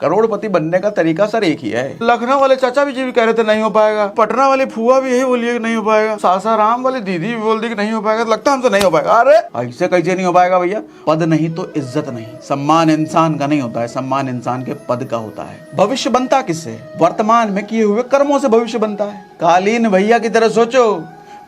करोड़पति बनने का तरीका सर एक ही है। लखनऊ वाले चाचा भी जी भी कह रहे थे नहीं हो पाएगा, पटना वाली फुआ भी यही बोली कि नहीं हो पाएगा, सासाराम वाली दीदी भी बोल दी कि नहीं हो पाएगा, तो लगता है हमसे नहीं हो पाएगा। अरे ऐसे कैसे नहीं हो पाएगा भैया? पद नहीं तो इज्जत नहीं। सम्मान इंसान का नहीं होता है, सम्मान इंसान के पद का होता है। भविष्य बनता किससे? वर्तमान में किए हुए कर्मों से भविष्य बनता है। कालीन भैया की तरह सोचो,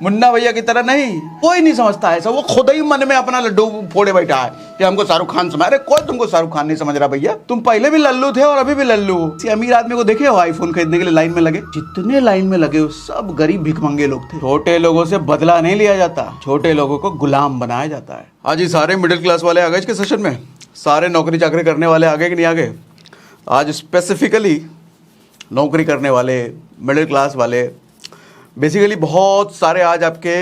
मुन्ना भैया की तरह नहीं। कोई नहीं समझता ऐसा, वो खुद ही मन में अपना लड्डू फोड़े बैठा है कि हमको शाहरुख खान समझ। अरे कोई तुमको शाहरुख खान नहीं समझ रहा भैया, तुम पहले भी लल्लू थे और अभी भी लल्लू हो। अमीर आदमी को देखे हो आईफोन खरीदने के लिए लाइन में लगे? जितने लाइन में लगे हो सब गरीब भिखमंगे लोग थे। छोटे लोगों से बदला नहीं लिया जाता, छोटे लोगों को गुलाम बनाया जाता है। आज ही सारे मिडिल क्लास वाले आ गए इसके सेशन में, सारे नौकरी चाकरी करने वाले आ गए कि नहीं आ गए? आज स्पेसिफिकली नौकरी करने वाले, मिडिल क्लास वाले, बेसिकली बहुत सारे आज आपके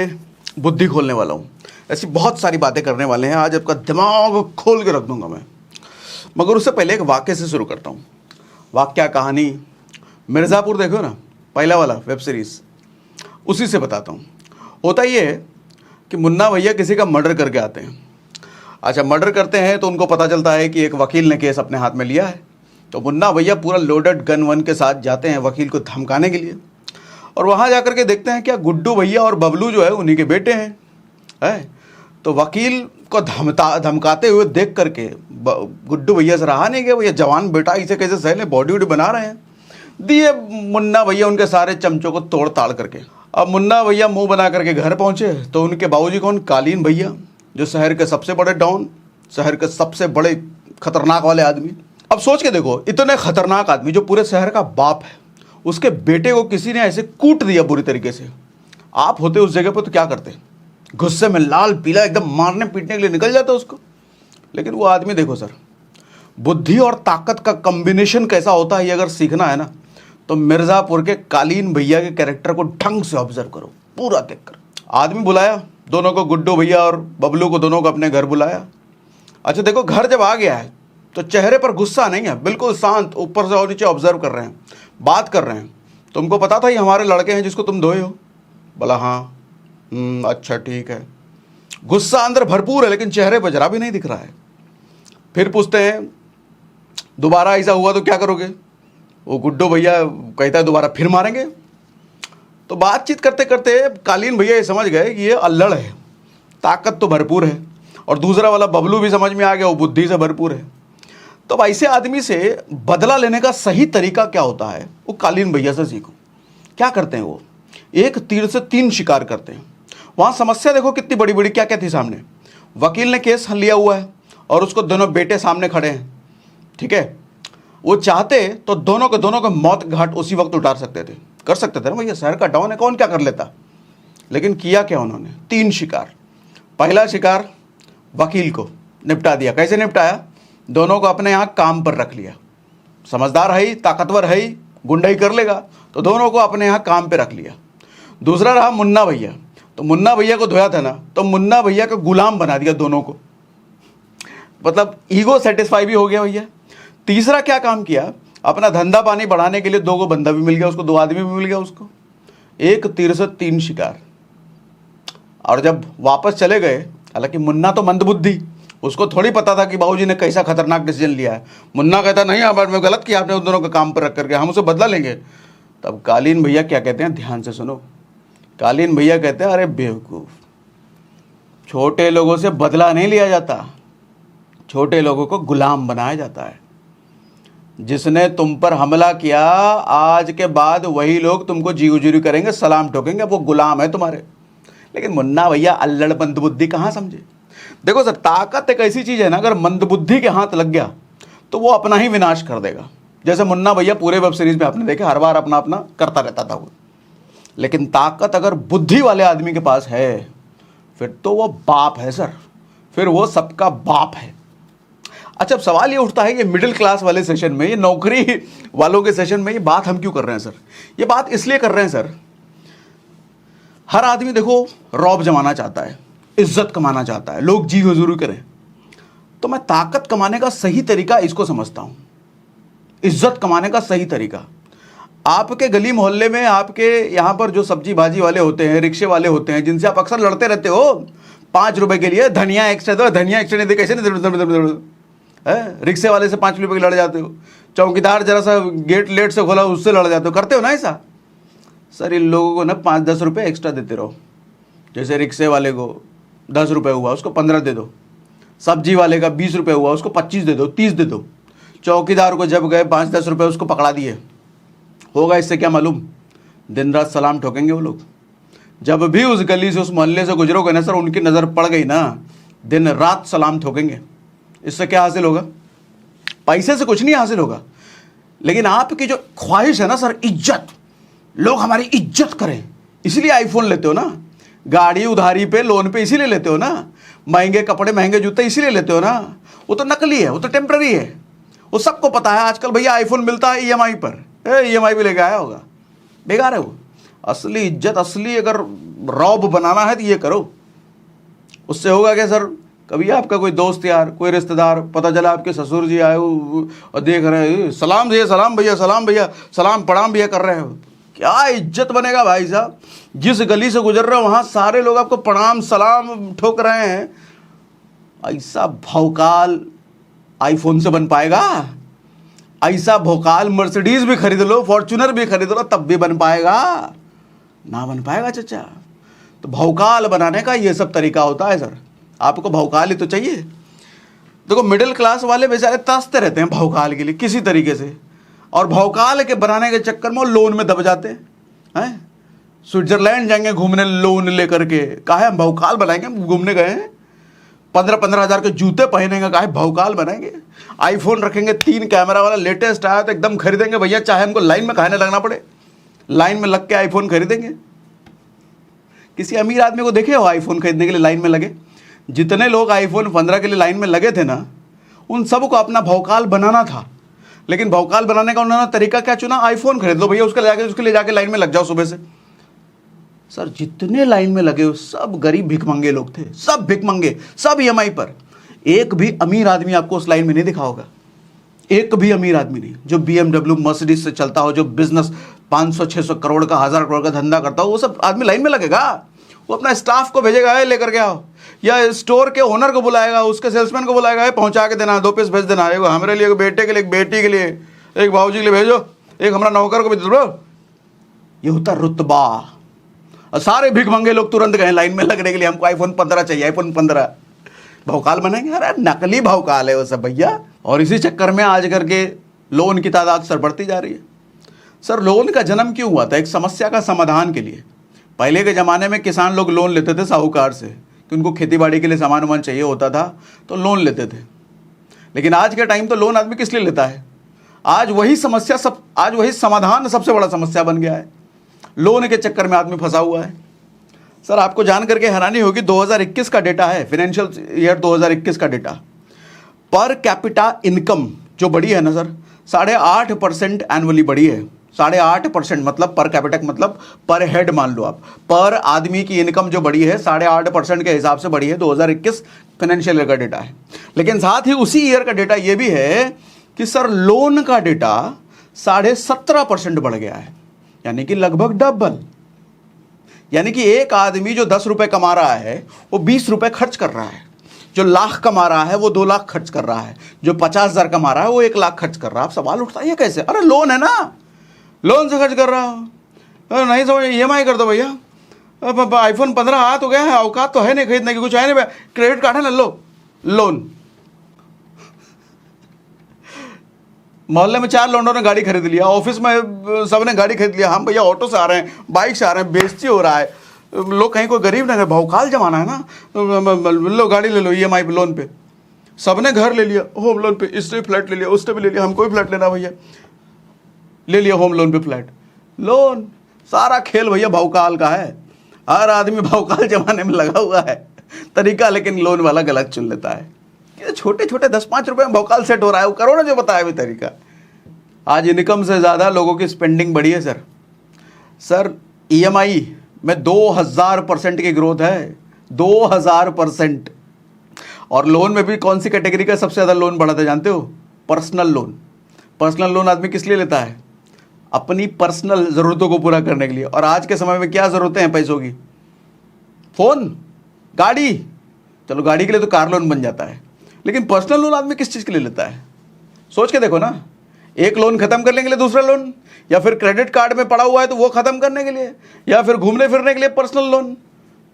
बुद्धि खोलने वाला हूँ। ऐसी बहुत सारी बातें करने वाले हैं, आज आपका दिमाग खोल के रख दूंगा मैं। मगर उससे पहले एक वाक्य से शुरू करता हूँ। वाक्य कहानी मिर्ज़ापुर देखो ना, पहला वाला वेब सीरीज़, उसी से बताता हूँ। होता ये है कि मुन्ना भैया किसी का मर्डर करके आते हैं। अच्छा, मर्डर करते हैं तो उनको पता चलता है कि एक वकील ने केस अपने हाथ में लिया है, तो मुन्ना भैया पूरा लोडेड गन वन के साथ जाते हैं वकील को धमकाने के लिए। और वहाँ जाकर के देखते हैं क्या गुड्डू भैया और बबलू जो है उन्हीं के बेटे हैं। तो वकील को धमकाते हुए देख करके गुड्डू भैया से रहा नहीं गया, भैया जवान बेटा इसे कैसे सहले, बॉडी वॉडी बना रहे हैं। दिए मुन्ना भैया उनके सारे चमचों को तोड़ ताड़ करके। अब मुन्ना भैया मुंह बना करके घर पहुँचे तो उनके बाबूजी कौन? कालीन भैया, जो शहर के सबसे बड़े डॉन, शहर के सबसे बड़े खतरनाक वाले आदमी। अब सोच के देखो, इतने खतरनाक आदमी जो पूरे शहर का बाप है, उसके बेटे को किसी ने ऐसे कूट दिया बुरी तरीके से। आप होते उस जगह पर तो क्या करते? गुस्से में लाल पीला एकदम मारने पीटने के लिए निकल जाता उसको। लेकिन वो आदमी देखो सर, बुद्धि और ताकत का कॉम्बिनेशन कैसा होता है ये अगर सीखना है ना, तो मिर्ज़ापुर के कालीन भैया के कैरेक्टर को ढंग से ऑब्जर्व करो, पूरा देख कर। आदमी बुलाया दोनों को, गुड्डू भैया और बबलू को, दोनों को अपने घर बुलाया। अच्छा देखो, घर जब आ गया है तो चेहरे पर गुस्सा नहीं है, बिल्कुल शांत, ऊपर से और नीचे ऑब्जर्व कर रहे हैं, बात कर रहे हैं। तुमको पता था ये हमारे लड़के हैं जिसको तुम धोए हो? बोला हाँ। अच्छा ठीक है। गुस्सा अंदर भरपूर है लेकिन चेहरे पर जरा भी नहीं दिख रहा है। फिर पूछते हैं दोबारा ऐसा हुआ तो क्या करोगे? वो गुड्डू भैया कहता है दोबारा फिर मारेंगे। तो बातचीत करते करते कालीन भैया ये समझ गए कि ये अल्लड़ है, ताकत तो भरपूर है, और दूसरा वाला बबलू भी समझ में आ गया, वो बुद्धि से भरपूर है। तो अब ऐसे आदमी से बदला लेने का सही तरीका क्या होता है, वो कालीन भैया से सीखो। क्या करते हैं वो? एक तीर से तीन शिकार करते हैं। वहाँ समस्या देखो कितनी बड़ी बड़ी क्या क्या थी सामने। वकील ने केस लिया हुआ है और उसको दोनों बेटे सामने खड़े हैं, ठीक है। वो चाहते तो दोनों को मौत घाट उसी वक्त उतार सकते थे, कर सकते थे ना भैया, शहर का डॉन है, कौन क्या कर लेता। लेकिन किया क्या उन्होंने? तीन शिकार। पहला शिकार वकील को निपटा दिया। कैसे निपटाया? दोनों को अपने यहाँ काम पर रख लिया। समझदार है ही, ताकतवर है ही, गुंडाई कर लेगा, तो दोनों को अपने यहाँ काम पे रख लिया। दूसरा रहा मुन्ना भैया, तो मुन्ना भैया को धोया था ना, तो मुन्ना भैया का गुलाम बना दिया दोनों को, मतलब ईगो सेटिस्फाई भी हो गया भैया। तीसरा क्या काम किया? अपना धंधा पानी बढ़ाने के लिए दो को बंदा भी मिल गया उसको, दो आदमी भी मिल गया उसको। एक तीर से तीन शिकार। और जब वापस चले गए, हालांकि मुन्ना तो मंदबुद्धि, उसको थोड़ी पता था कि बाबूजी ने कैसा खतरनाक डिसीजन लिया है। मुन्ना कहता नहीं आप में गलत किया आपने उन दोनों का काम पर रख करके, हम उसे बदला लेंगे। तब कालीन भैया क्या कहते हैं, ध्यान से सुनो। कालीन भैया कहते हैं अरे बेवकूफ़, छोटे लोगों से बदला नहीं लिया जाता, छोटे लोगों को गुलाम बनाया जाता है। जिसने तुम पर हमला किया, आज के बाद वही लोग तुमको जी उजूरी करेंगे, सलाम ठोकेंगे, वो गुलाम है तुम्हारे। लेकिन मुन्ना भैया अल्लड़ मंदबुद्धि कहाँ समझे। देखो सर, ताकत एक ऐसी चीज़ है ना, अगर मंदबुद्धि के हाथ लग गया तो वो अपना ही विनाश कर देगा। जैसे मुन्ना भैया पूरे वेब सीरीज में आपने देखा, हर बार अपना अपना करता रहता था वो। लेकिन ताकत अगर बुद्धि वाले आदमी के पास है, फिर तो वो बाप है सर, फिर वो सबका बाप है। अच्छा, अब सवाल ये उठता है कि मिडिल क्लास वाले सेशन में, ये नौकरी वालों के सेशन में ये बात हम क्यों कर रहे हैं सर? ये बात इसलिए कर रहे हैं सर, हर आदमी देखो रौब जमाना चाहता है, इज्जत कमाना चाहता है, लोग जी हुजूरी करें। तो मैं ताकत कमाने का सही तरीका इसको समझता हूँ, इज्जत कमाने का सही तरीका। आपके गली मोहल्ले में, आपके यहाँ पर जो सब्जी भाजी वाले होते हैं, रिक्शे वाले होते हैं, जिनसे आप अक्सर लड़ते रहते हो 5 रुपए के लिए, धनिया एक्स्ट्रा दो, धनिया एक्स्ट्रा नहीं दे, कैसे नहीं दे, है, रिक्शे वाले से 5 रुपये की लड़ जाते हो, चौकीदार जरा सा गेट लेट से खोला उससे लड़ जाते हो, करते हो ना ऐसा। सर इन लोगों को ना 5-10 रुपये एक्स्ट्रा देते रहो। जैसे रिक्शे वाले को 10 रुपये हुआ उसको 15 दे दो, सब्जी वाले का 20 रुपये हुआ उसको 25 दे दो, 30 दे दो। चौकीदार को जब गए 5-10 रुपये उसको पकड़ा दिए, होगा इससे क्या मालूम, दिन रात सलाम ठोकेंगे वो लोग। जब भी उस गली से उस मोहल्ले से गुजरोगे ना सर, उनकी नज़र पड़ गई ना, दिन रात सलाम ठोकेंगे। इससे क्या हासिल होगा? पैसे से कुछ नहीं हासिल होगा, लेकिन आपकी जो ख्वाहिश है ना सर, इज्जत, लोग हमारी इज्जत करें, इसलिए आईफोन लेते हो ना, गाड़ी उधारी पे लोन पे इसीलिए लेते हो ना, महंगे कपड़े महंगे जूते इसीलिए लेते हो ना। वो तो नकली है, वो तो टेम्पररी है, वो सबको पता है। आजकल भैया आईफोन मिलता है ईएमआई पर, ईएमआई भी लेके आया होगा, बेकार है वो। असली इज्जत, असली अगर रौब बनाना है तो ये करो। उससे होगा क्या सर, कभी आपका कोई दोस्त यार, कोई रिश्तेदार, पता चला आपके ससुर जी आए और देख रहे हैं, सलाम भैया, सलाम भैया, सलाम भैया, सलाम प्रणाम भैया कर रहे हो, क्या इज्जत बनेगा भाई साहब। जिस गली से गुजर रहे हो वहाँ सारे लोग आपको प्रणाम सलाम ठोक रहे हैं। ऐसा भौकाल आईफोन से बन पाएगा? ऐसा भौकाल मर्सिडीज भी खरीद लो, फॉर्च्यूनर भी खरीद लो, तब भी बन पाएगा? ना बन पाएगा चाचा। तो भौकाल बनाने का ये सब तरीका होता है सर। आपको भौकाल ही तो चाहिए। देखो मिडिल क्लास वाले बेचारे तरसते रहते हैं भौकाल के लिए किसी तरीके से, और भौकाल के बनाने के चक्कर में वो लोन में दब जाते हैं। स्विट्जरलैंड जाएंगे घूमने लोन लेकर के, काहे हम भौकाल बनाएंगे, हम घूमने गए हैं। 15-15 हज़ार के जूते पहनेंगे, काहे भौकाल बनाएंगे। आईफोन रखेंगे 3 कैमरा वाला लेटेस्ट आया तो एकदम खरीदेंगे भैया, चाहे हमको लाइन में काहे ना लगना पड़े, लाइन में लग के आईफोन खरीदेंगे। किसी अमीर आदमी को देखे हो आईफोन खरीदने के लिए लाइन में लगे? जितने लोग आईफोन 15 के लिए लाइन में लगे थे ना, उन सबको अपना भौकाल बनाना था। लेकिन भौकाल बनाने का उन्होंने तरीका क्या चुना? आईफोन खरीद लो भैया, उसके लिए जाके लाइन में लग जाओ सुबह से। सर जितने लाइन में लगे हो सब गरीब भिखमंगे लोग थे, सब भिखमंगे, सब ईएमआई पर। एक भी अमीर आदमी आपको उस लाइन में नहीं दिखा होगा, एक भी अमीर आदमी नहीं। जो BMW मर्सिडीज से चलता हो, जो बिजनेस 500-600 करोड़ का, 1000 करोड़ का धंधा करता हो, वो सब आदमी लाइन में लगेगा। वो अपना स्टाफ को भेजेगा, लेकर के आओ, या स्टोर के ओनर को बुलाएगा, उसके सेल्समैन को बुलाएगा, पहुंचा के देना, 2 पीस भेज देना, एक हमारे लिए, एक बेटे के लिए, एक बेटी के लिए, एक भाऊजी के लिए भेजो, एक हमारा नौकर को भी दो। ये होता रुतबा। और सारे भिखमंगे लोग तुरंत गए लाइन में लगने के लिए, हमको आईफोन 15 चाहिए, आईफोन 15। भौकाल बनेंगे? अरे नकली भौकाल है वो सब भैया। और इसी चक्कर में आज करके लोन की तादाद सर बढ़ती जा रही है। सर लोन का जन्म क्यों हुआ था? एक समस्या का समाधान के लिए। पहले के ज़माने में किसान लोग लोन लेते थे साहूकार से, कि उनको खेती बाड़ी के लिए सामान वामान चाहिए होता था तो लोन लेते थे। लेकिन आज के टाइम तो लोन आदमी किस लिए लेता है? आज वही समाधान सबसे बड़ा समस्या बन गया है। लोन के चक्कर में आदमी फंसा हुआ है। सर आपको जान करके हैरानी होगी, 2021 का डेटा है, फाइनेंशियल ईयर 2021 का डेटा। पर कैपिटा इनकम जो बढ़ी है ना सर, 8.5% एनुअली बढ़ी है। 8.5% मतलब पर कैपिटा मतलब पर हेड मान लो आप, पर आदमी की इनकम जो बढ़ी है 8.5% के हिसाब से बढ़ी है। 2021 फाइनेंशियल ईयर का डेटा है। लेकिन साथ ही उसी ईयर का डेटा ये भी है कि सर लोन का डेटा 17.5% बढ़ गया है, यानी कि लगभग डबल। यानी कि एक आदमी जो 10 रुपए कमा रहा है वो 20 रुपए खर्च कर रहा है, जो लाख कमा रहा है वो 2 लाख खर्च कर रहा है, जो 50,000 कमा रहा है वो 1 लाख खर्च कर रहा है। अब सवाल उठता है ये कैसे? अरे लोन है ना, लोन से खर्च कर रहा हो। नहीं समझ, EMI कर दो भैया। अब आईफोन 15 आ तो गया है, औकात तो है नहीं खरीदने की, कुछ है नहीं, क्रेडिट कार्ड है ना, लो लोन। मोहल्ले में 4 लौंडों ने गाड़ी खरीद लिया, ऑफिस में सबने गाड़ी खरीद लिया, हम भैया ऑटो से आ रहे हैं, बाइक से आ रहे हैं, बेइज्जती हो रहा है। लोग कहीं कोई गरीब ना, भौकाल जमाना है ना, लो गाड़ी ले लो EMI पे, लोन पे। सबने घर ले लिया होम लोन पे, इसने फ्लैट ले लिया, उसने भी ले लिया, हमको भी फ्लैट लेना भैया, ले लिया होम लोन पे फ्लैट। लोन सारा खेल भैया भौकाल का है। हर आदमी भौकाल जमाने में लगा हुआ है तरीका, लेकिन लोन वाला गलत चुन लेता है। ये छोटे छोटे 10-5 रुपए में भौकाल सेट हो रहा है, वो करो ना जो बताया भी तरीका। आज इनकम से ज़्यादा लोगों की स्पेंडिंग बढ़ी है सर। EMI में 2000% की ग्रोथ है, 2000%। और लोन में भी कौन सी कैटेगरी का सबसे ज़्यादा लोन बढ़ा था जानते हो? Personal loan. पर्सनल लोन आदमी किस लिए लेता है? अपनी पर्सनल ज़रूरतों को पूरा करने के लिए। और आज के समय में क्या ज़रूरतें हैं पैसों की? फ़ोन, गाड़ी। चलो गाड़ी के लिए तो कार लोन बन जाता है, लेकिन पर्सनल लोन आदमी किस चीज़ के लिए लेता है? सोच के देखो ना, एक लोन खत्म करने के लिए दूसरा लोन, या फिर क्रेडिट कार्ड में पड़ा हुआ है तो वो खत्म करने के लिए, या फिर घूमने फिरने के लिए पर्सनल लोन।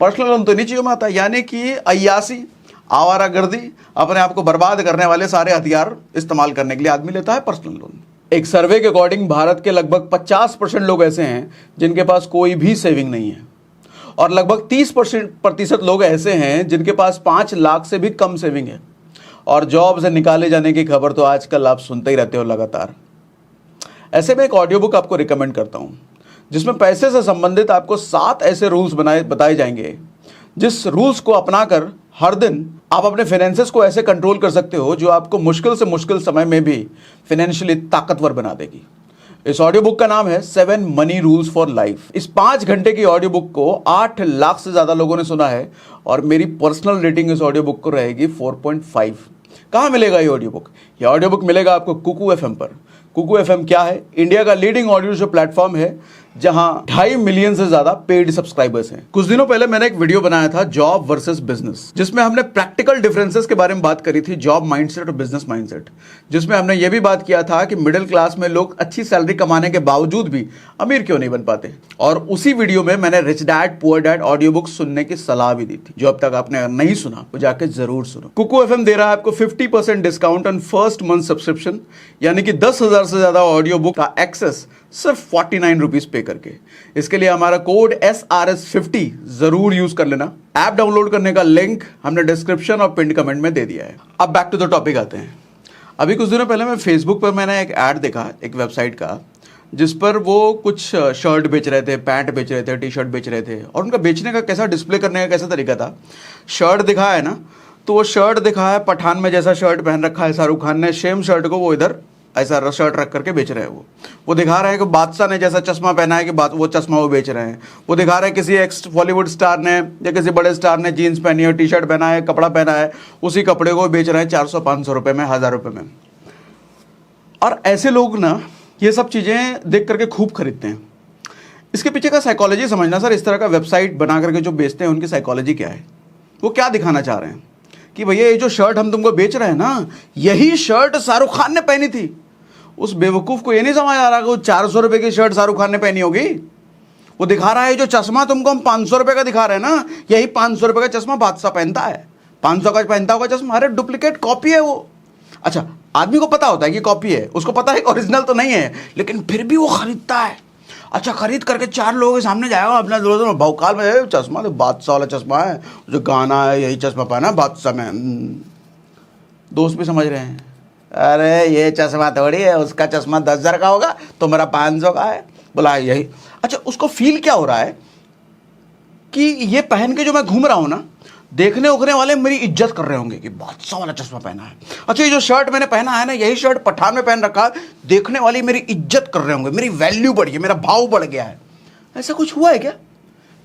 पर्सनल लोन तो इन्हीं चीज़ों में आता है, यानी कि अय्यासी, आवारागर्दी, अपने आप को बर्बाद करने वाले सारे हथियार इस्तेमाल करने के लिए आदमी लेता है पर्सनल लोन। एक सर्वे के अकॉर्डिंग भारत के लगभग 50% लोग ऐसे हैं जिनके पास कोई भी सेविंग नहीं है, और लगभग 30% लोग ऐसे हैं जिनके पास 5 लाख से भी कम सेविंग है। और जॉब से निकाले जाने की खबर तो आजकल आप सुनते ही रहते हो लगातार। ऐसे में एक ऑडियो बुक आपको रिकमेंड करता हूं, जिसमें पैसे से संबंधित आपको 7 ऐसे रूल्स बताए जाएंगे, जिस रूल्स को अपनाकर हर दिन आप अपने फाइनेंसेस को ऐसे कंट्रोल कर सकते हो जो आपको मुश्किल से मुश्किल समय में भी फाइनेंशियली ताकतवर बना देगी। इस ऑडियो बुक का नाम है 7 मनी रूल्स फॉर लाइफ। इस 5 घंटे की ऑडियो बुक को 8 लाख से ज्यादा लोगों ने सुना है, और मेरी पर्सनल रेटिंग इस ऑडियो बुक को रहेगी 4.5। कहां मिलेगा ये ऑडियो बुक? ये ऑडियो बुक मिलेगा आपको कुकू एफएम पर। कुकू एफएम क्या है? इंडिया का लीडिंग ऑडियो शो प्लेटफॉर्म है, जहां 2.5 मिलियन से ज्यादा पेड सब्सक्राइबर्स हैं। कुछ दिनों पहले मैंने एक वीडियो बनाया था जॉब वर्सेस बिजनेस, जिसमें हमने प्रैक्टिकल डिफरेंसेस के बारे में बात करी थी, जॉब माइंडसेट और बिजनेस माइंडसेट। जिसमें हमने ये भी बात किया था कि मिडिल क्लास में लोग अच्छी सैलरी कमाने के बावजूद भी अमीर क्यों नहीं बन पाते। और उसी वीडियो में मैंने rich dad poor dad audio book सुनने की सलाह भी दी थी। जो अब तक आपने नहीं सुना वो जाके जरूर सुनो। कुकू एफएम दे रहा है आपको 50% discount on first month subscription, यानी कि 10,000 से ज्यादा ऑडियो बुक का एक्सेस सिर्फ 49 रुपीज पे करके। इसके लिए हमारा कोड SRS50 जरूर यूज कर लेना। ऐप डाउनलोड करने का लिंक हमने डिस्क्रिप्शन और पिन कमेंट में दे दिया है। अब बैक टू द टॉपिक आते हैं। अभी कुछ दिनों पहले मैं फेसबुक पर मैंने एक ऐड देखा एक वेबसाइट का, जिस पर वो कुछ शर्ट बेच रहे थे, पैंट बेच रहे थे, टी शर्ट बेच रहे थे, और उनका बेचने का कैसा, डिस्प्ले करने का कैसा तरीका था। शर्ट दिखा है ना, तो वो शर्ट दिखा है पठान में जैसा शर्ट पहन रखा है शाहरुख खान ने, सेम शर्ट को वो इधर ऐसा शर्ट रख करके बेच रहे हैं। वो दिखा रहे हैं कि बादशाह ने जैसा चश्मा पहना है कि वो चश्मा वो बेच रहे हैं। वो दिखा रहे हैं किसी एक्स बॉलीवुड स्टार ने या किसी बड़े स्टार ने जीन्स पहनी है, टी शर्ट पहना है, कपड़ा पहना है, उसी कपड़े को बेच रहे हैं 400-500 रुपये में, 1000 रुपये में। और ऐसे लोग ना ये सब चीज़ें देख करके खूब खरीदते हैं। इसके पीछे का साइकोलॉजी समझना सर। इस तरह का वेबसाइट बना करके जो बेचते हैं उनकी साइकोलॉजी क्या है, वो क्या दिखाना चाह रहे हैं कि भैया ये जो शर्ट हम तुमको बेच रहे हैं ना, यही शर्ट शाहरुख खान ने पहनी थी। उस बेवकूफ़ को ये नहीं समझ आ रहा कि वो 400 रुपये की शर्ट शाहरुख खान ने पहनी होगी। वो दिखा रहा है जो चश्मा तुमको हम 500 रुपये का दिखा रहे हैं ना, यही 500 रुपये का चश्मा बादशाह पहनता है, 500 का पहनता होगा चश्मा। अरे डुप्लीकेट कॉपी है वो। अच्छा, आदमी को पता होता है कि कॉपी है, उसको पता है कि ओरिजिनल तो नहीं है, लेकिन फिर भी वो खरीदता है। अच्छा, खरीद करके 4 लोगों के सामने जाएगा अपना दोस्तों भौकाल में, चश्मा तो बादशाह वाला चश्मा है, जो गाना है यही चश्मा पहना है बादशाह में। दोस्त भी समझ रहे हैं, अरे ये चश्मा थोड़ी है, उसका चश्मा 10,000 का होगा तो मेरा 500 का है, बोला यही। अच्छा, उसको फील क्या हो रहा है कि ये पहन के जो मैं घूम रहा हूं ना, देखने उखने वाले मेरी इज्जत कर रहे होंगे कि बादशाह वाला चश्मा पहना है। अच्छा, ये जो शर्ट मैंने पहना है ना, यही शर्ट पठान में पहन रखा है, देखने वाले मेरी इज्जत कर रहे होंगे, मेरी वैल्यू बढ़ी है, मेरा भाव बढ़ गया है। ऐसा कुछ हुआ है क्या?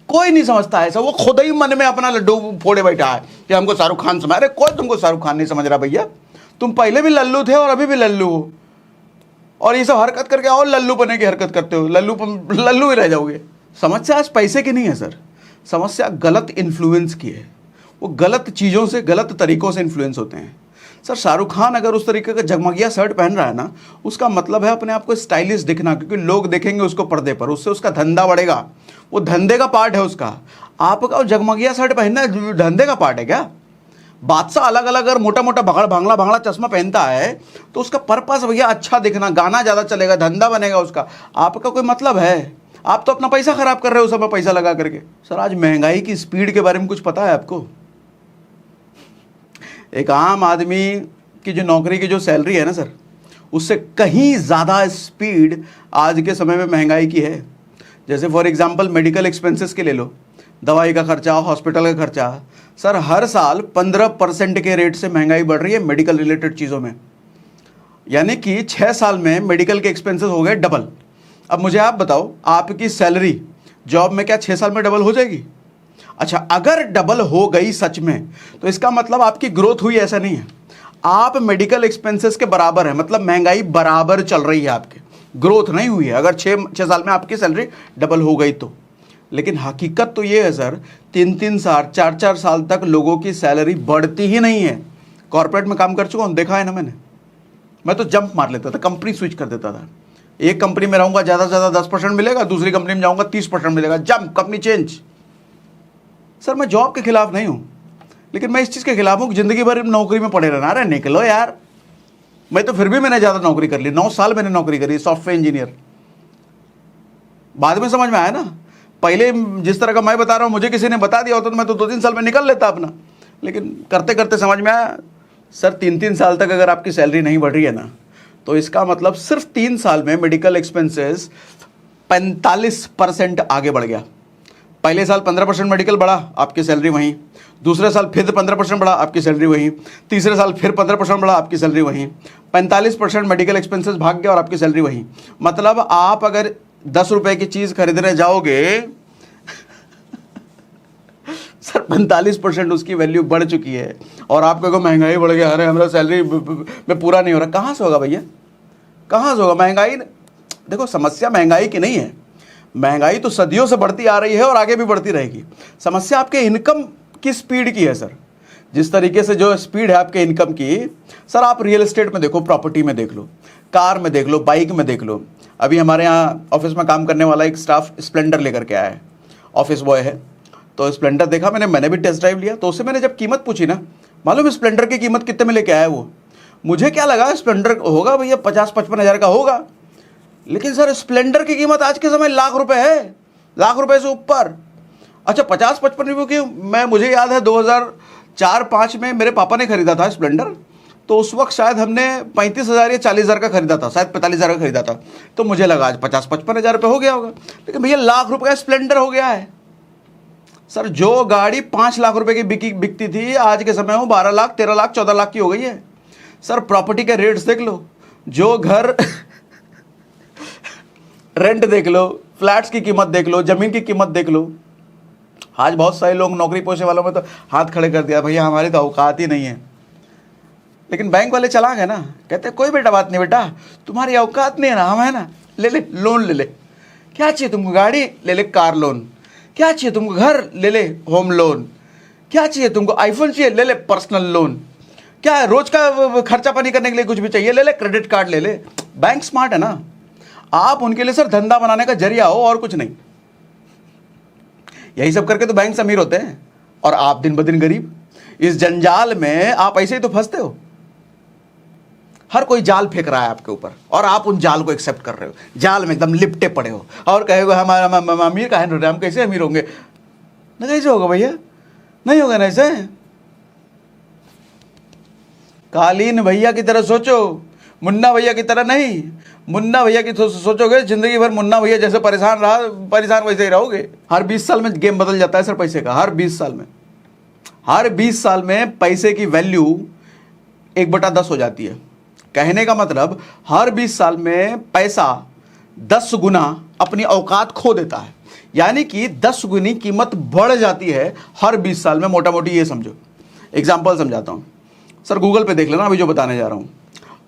कोई नहीं समझता ऐसा। वो खुद ही मन में अपना लड्डू फोड़े बैठा है कि हमको शाहरुख खान समझ। अरे कोई तुमको शाहरुख खान नहीं समझ रहा भैया, तुम पहले भी लल्लू थे और अभी भी लल्लू हो, और ये सब हरकत करके और लल्लू बने की हरकत करते हो, लल्लू ही रह जाओगे। समस्या आज पैसे की नहीं है सर, समस्या गलत इन्फ्लुएंस की है। वो गलत चीज़ों से, गलत तरीकों से इन्फ्लुएंस होते हैं सर। शाहरुख खान अगर उस तरीके का जगमगिया शर्ट पहन रहा है ना, उसका मतलब है अपने आप को स्टाइलिश दिखना, क्योंकि लोग देखेंगे उसको पर्दे पर, उससे उसका धंधा बढ़ेगा। वो धंधे का पार्ट है उसका। आपका जगमगिया शर्ट पहनना धंधे का पार्ट है क्या? बादशाह अलग अलग अगर मोटा मोटा भांगड़ा भांगड़ा चश्मा पहनता है तो उसका पर्पस भैया अच्छा दिखना, गाना ज़्यादा चलेगा, धंधा बनेगा उसका। आपका कोई मतलब है? आप तो अपना पैसा खराब कर रहे हो सब में पैसा लगा करके। सर, आज महंगाई की स्पीड के बारे में कुछ पता है आपको? एक आम आदमी की जो नौकरी की जो सैलरी है ना सर, उससे कहीं ज़्यादा स्पीड आज के समय में महंगाई की है। जैसे फॉर एग्जांपल मेडिकल एक्सपेंसेस के ले लो, दवाई का खर्चा, हॉस्पिटल का खर्चा। सर, हर साल 15% के रेट से महंगाई बढ़ रही है मेडिकल रिलेटेड चीज़ों में। यानी कि 6 साल में मेडिकल के एक्सपेंसेस हो गए डबल। अब मुझे आप बताओ, आपकी सैलरी जॉब में क्या 6 साल में डबल हो जाएगी? अच्छा, अगर डबल हो गई सच में, तो इसका मतलब आपकी ग्रोथ हुई, ऐसा नहीं है। आप मेडिकल एक्सपेंसेस के बराबर है, मतलब महंगाई बराबर चल रही है आपके, ग्रोथ नहीं हुई है। अगर 6 साल में आपकी सैलरी डबल हो गई तो। लेकिन हकीकत तो ये है सर, 3-3 साल 4-4 साल तक लोगों की सैलरी बढ़ती ही नहीं है, कॉर्पोरेट में काम कर चुका हूँ, देखा है ना मैंने। मैं तो जंप मार लेता था, कंपनी स्विच कर देता था। एक कंपनी में रहूंगा, ज़्यादा से ज़्यादा 10% मिलेगा, दूसरी कंपनी में जाऊंगा 30% मिलेगा, जंप, कंपनी चेंज। सर मैं जॉब के खिलाफ नहीं हूँ, लेकिन मैं इस चीज़ के खिलाफ हूँ कि ज़िंदगी भर नौकरी में पड़े रहना। अरे निकलो यार। मैं तो फिर भी मैंने ज़्यादा नौकरी कर ली, 9 साल मैंने नौकरी करी सॉफ्टवेयर इंजीनियर। बाद में समझ में आया ना, पहले जिस तरह का मैं बता रहा हूँ मुझे किसी ने बता दिया होता तो मैं तो 2-3 साल में निकल लेता अपना, लेकिन करते करते समझ में आया सर 3-3 साल तक अगर आपकी सैलरी नहीं बढ़ रही है ना, तो इसका मतलब सिर्फ 3 साल में मेडिकल एक्सपेंसेस 45% आगे बढ़ गया। पहले साल 15% मेडिकल बढ़ा, आपकी सैलरी वहीं। दूसरे साल फिर 15% बढ़ा, आपकी सैलरी वहीं। तीसरे साल फिर 15% बढ़ा, आपकी सैलरी वहीं। 45% मेडिकल एक्सपेंसेस भाग गया और आपकी सैलरी वहीं। मतलब आप अगर 10 रुपए की चीज़ खरीदने जाओगे सर 45% उसकी वैल्यू बढ़ चुकी है, और आपको को महंगाई बढ़ गया, अरे हमारा सैलरी में पूरा नहीं हो रहा। कहाँ से होगा भैया, कहाँ से होगा? महंगाई, देखो समस्या महंगाई की नहीं है, महंगाई तो सदियों से बढ़ती आ रही है और आगे भी बढ़ती रहेगी। समस्या आपके इनकम की स्पीड की है सर। जिस तरीके से जो स्पीड है आपके इनकम की, सर आप रियल एस्टेट में देखो, प्रॉपर्टी में देख लो, कार में देख लो, बाइक में देख लो। अभी हमारे यहाँ ऑफिस में काम करने वाला एक स्टाफ स्प्लेंडर लेकर के आया है, ऑफिस बॉय है। तो स्प्लेंडर देखा मैंने भी टेस्ट ड्राइव लिया। तो उससे मैंने जब कीमत पूछी ना, मालूम स्प्लेंडर की कीमत कितने में लेके आया वो? मुझे क्या लगा स्प्लेंडर होगा भैया 50-55 हज़ार का होगा, लेकिन सर स्प्लेंडर की कीमत आज के समय लाख रुपए है, लाख रुपए से ऊपर। अच्छा 50-55 रुपये की, मुझे याद है 2004-05 में मेरे पापा ने खरीदा था स्प्लेंडर, तो उस वक्त शायद हमने 35,000 या 40,000 का खरीदा था, शायद 45,000 का खरीदा था। तो मुझे लगा आज 50-55 हज़ार रुपये हो गया होगा, लेकिन भैया लाख रुपए का स्प्लेंडर हो गया है। सर जो गाड़ी 5 लाख रुपए की बिकती थी, आज के समय वो 12 लाख, 13 लाख, 14 लाख की हो गई है। सर प्रॉपर्टी के रेट्स देख लो, जो घर रेंट देख लो, फ्लैट्स की कीमत देख लो, जमीन की कीमत देख लो। आज बहुत सारे लोग नौकरी पेशे वालों में तो हाथ खड़े कर दिया, भैया हमारी तो औकात ही नहीं है। लेकिन बैंक वाले चला गए ना, कहते कोई बेटा बात नहीं बेटा, तुम्हारी औकात नहीं है ना, हम है ना, ले ले लोन ले ले। क्या चाहिए तुमको? गाड़ी ले ले, कार लोन। क्या चाहिए तुमको? घर ले ले, होम लोन। क्या चाहिए तुमको? आईफोन चाहिए, ले ले, पर्सनल लोन। क्या है, रोज का खर्चा पानी करने के लिए कुछ भी चाहिए, ले ले, क्रेडिट कार्ड ले ले। बैंक स्मार्ट है ना, आप उनके लिए सर धंधा बनाने का जरिया हो और कुछ नहीं। यही सब करके तो बैंक से अमीर होते हैं और आप दिन ब दिन गरीब। इस जंजाल में आप ऐसे ही तो फंसते हो। हर कोई जाल फेंक रहा है आपके ऊपर और आप उन जाल को एक्सेप्ट कर रहे हो, जाल में एकदम लिपटे पड़े हो और कहेगा हमारा अमीर का है, हम कैसे अमीर होंगे? ना कैसे होगा भैया, नहीं होगा ना ऐसे। कालीन भैया की तरह सोचो, मुन्ना भैया की तरह नहीं। मुन्ना भैया की सोचोगे जिंदगी भर मुन्ना भैया जैसे परेशान वैसे ही रहोगे। हर 20 साल में गेम बदल जाता है सर पैसे का, हर 20 साल में। हर 20 साल में पैसे की वैल्यू 1/10 हो जाती है। कहने का मतलब हर 20 साल में पैसा 10 गुना अपनी औकात खो देता है, यानी कि 10 गुनी कीमत बढ़ जाती है हर 20 साल में। मोटा मोटी ये समझो, एग्जाम्पल समझाता हूँ सर, गूगल पे देख लेना अभी जो बताने जा रहा हूँ।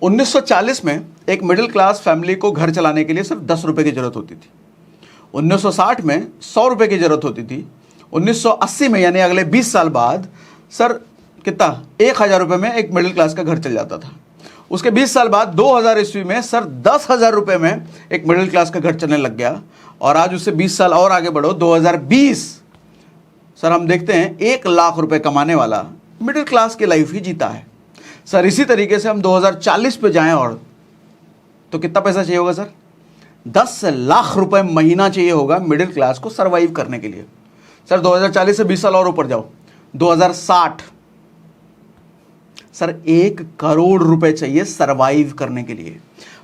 1940 में एक मिडिल क्लास फैमिली को घर चलाने के लिए सिर्फ 10 रुपये की जरूरत होती थी। 1960 में 100 रुपये की जरूरत होती थी। 1980 में यानी अगले 20 साल बाद सर कितना, 1,000 रुपये में एक मिडिल क्लास का घर चल जाता था। उसके 20 साल बाद 2000 ईस्वी में सर 10,000 रुपये में एक मिडिल क्लास का घर चलने लग गया। और आज उससे 20 साल और आगे बढ़ो, 2020 सर हम देखते हैं 1 लाख रुपए कमाने वाला मिडिल क्लास की लाइफ ही जीता है। सर इसी तरीके से हम 2040 पे जाएं और तो कितना पैसा चाहिए होगा सर? 10 लाख रुपए महीना चाहिए होगा मिडिल क्लास को सरवाइव करने के लिए। सर 2040 से 20 साल और ऊपर जाओ, 2060 सर 1 करोड़ रुपए चाहिए सरवाइव करने के लिए।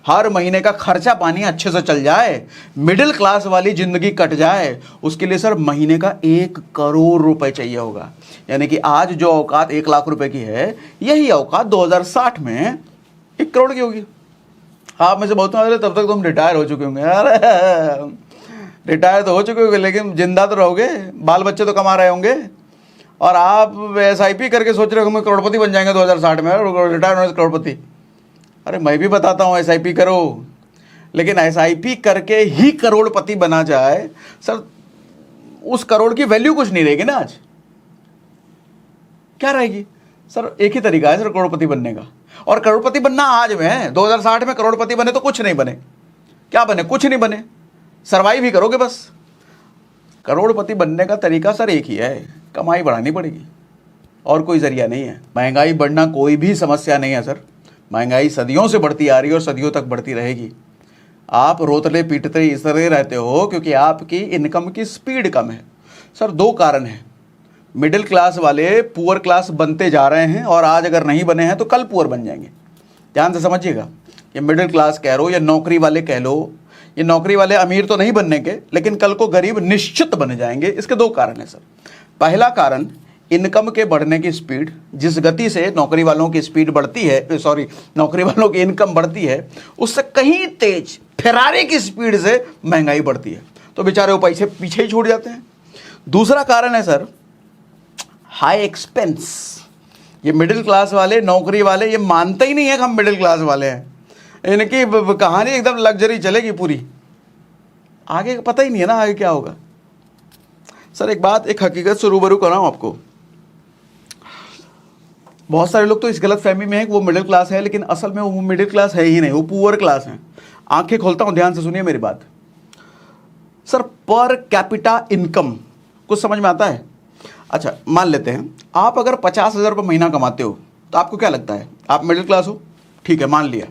हर महीने का खर्चा पानी अच्छे से चल जाए, मिडिल क्लास वाली जिंदगी कट जाए, उसके लिए सर महीने का 1 करोड़ रुपए चाहिए होगा। यानी कि आज जो औकात 1 लाख रुपए की है, यही औकात 2060 में 1 करोड़ की होगी। आप में से बहुत तब तक तुम रिटायर हो चुके होंगे। अरे रिटायर तो हो चुके होंगे, लेकिन जिंदा तो रहोगे, बाल बच्चे तो कमा रहे होंगे, और आप SIP करके सोच रहे हो करोड़पति बन जाएंगे 2060 में, रिटायर होने से करोड़पति। अरे मैं भी बताता हूँ SIP करो, लेकिन SIP करके ही करोड़पति बना जाए सर, उस करोड़ की वैल्यू कुछ नहीं रहेगी ना। आज क्या रहेगी? सर एक ही तरीका है सर करोड़पति बनने का, और करोड़पति बनना आज में है। 2060 में करोड़पति बने तो कुछ नहीं बने। क्या बने? कुछ नहीं बने, सर्वाइव ही करोगे बस। करोड़पति बनने का तरीका सर एक ही है, कमाई बढ़ानी पड़ेगी, और कोई जरिया नहीं है। महंगाई बढ़ना कोई भी समस्या नहीं है सर, महंगाई सदियों से बढ़ती आ रही है और सदियों तक बढ़ती रहेगी। आप रोतले पीटते इसलिए रहते हो क्योंकि आपकी इनकम की स्पीड कम है। सर दो कारण हैं, मिडिल क्लास वाले पुअर क्लास बनते जा रहे हैं, और आज अगर नहीं बने हैं तो कल पुअर बन जाएंगे। ध्यान से समझिएगा, ये मिडिल क्लास कह लो या नौकरी वाले कह लो, ये नौकरी वाले अमीर तो नहीं बनने के, लेकिन कल को गरीब निश्चित बन जाएंगे। इसके दो कारण हैं सर। पहला कारण इनकम के बढ़ने की स्पीड, जिस गति से नौकरी वालों की स्पीड बढ़ती है, नौकरी वालों की इनकम बढ़ती है, उससे कहीं तेज फेरारी की स्पीड से महंगाई बढ़ती है, तो बेचारे वो पैसे पीछे ही छूट जाते हैं। दूसरा कारण है सर हाई एक्सपेंस। ये मिडिल क्लास वाले, नौकरी वाले, ये मानते ही नहीं है कि हम मिडिल क्लास वाले हैं। इनकी कहानी एकदम लग्जरी चलेगी पूरी, आगे पता ही नहीं है ना आगे क्या होगा। सर एक हकीकत से रूबरू कर रहा हूं आपको। बहुत सारे लोग तो इस गलत फहमी में है कि वो मिडिल क्लास है, लेकिन असल में वो मिडिल क्लास है ही नहीं, वो पुअर क्लास है। आंखें खोलता हूं, ध्यान से सुनिए मेरी बात। सर पर कैपिटा इनकम कुछ समझ में आता है? अच्छा मान लेते हैं आप अगर 50,000 रुपये महीना कमाते हो तो आपको क्या लगता है आप मिडिल क्लास हो? ठीक है, मान लिया।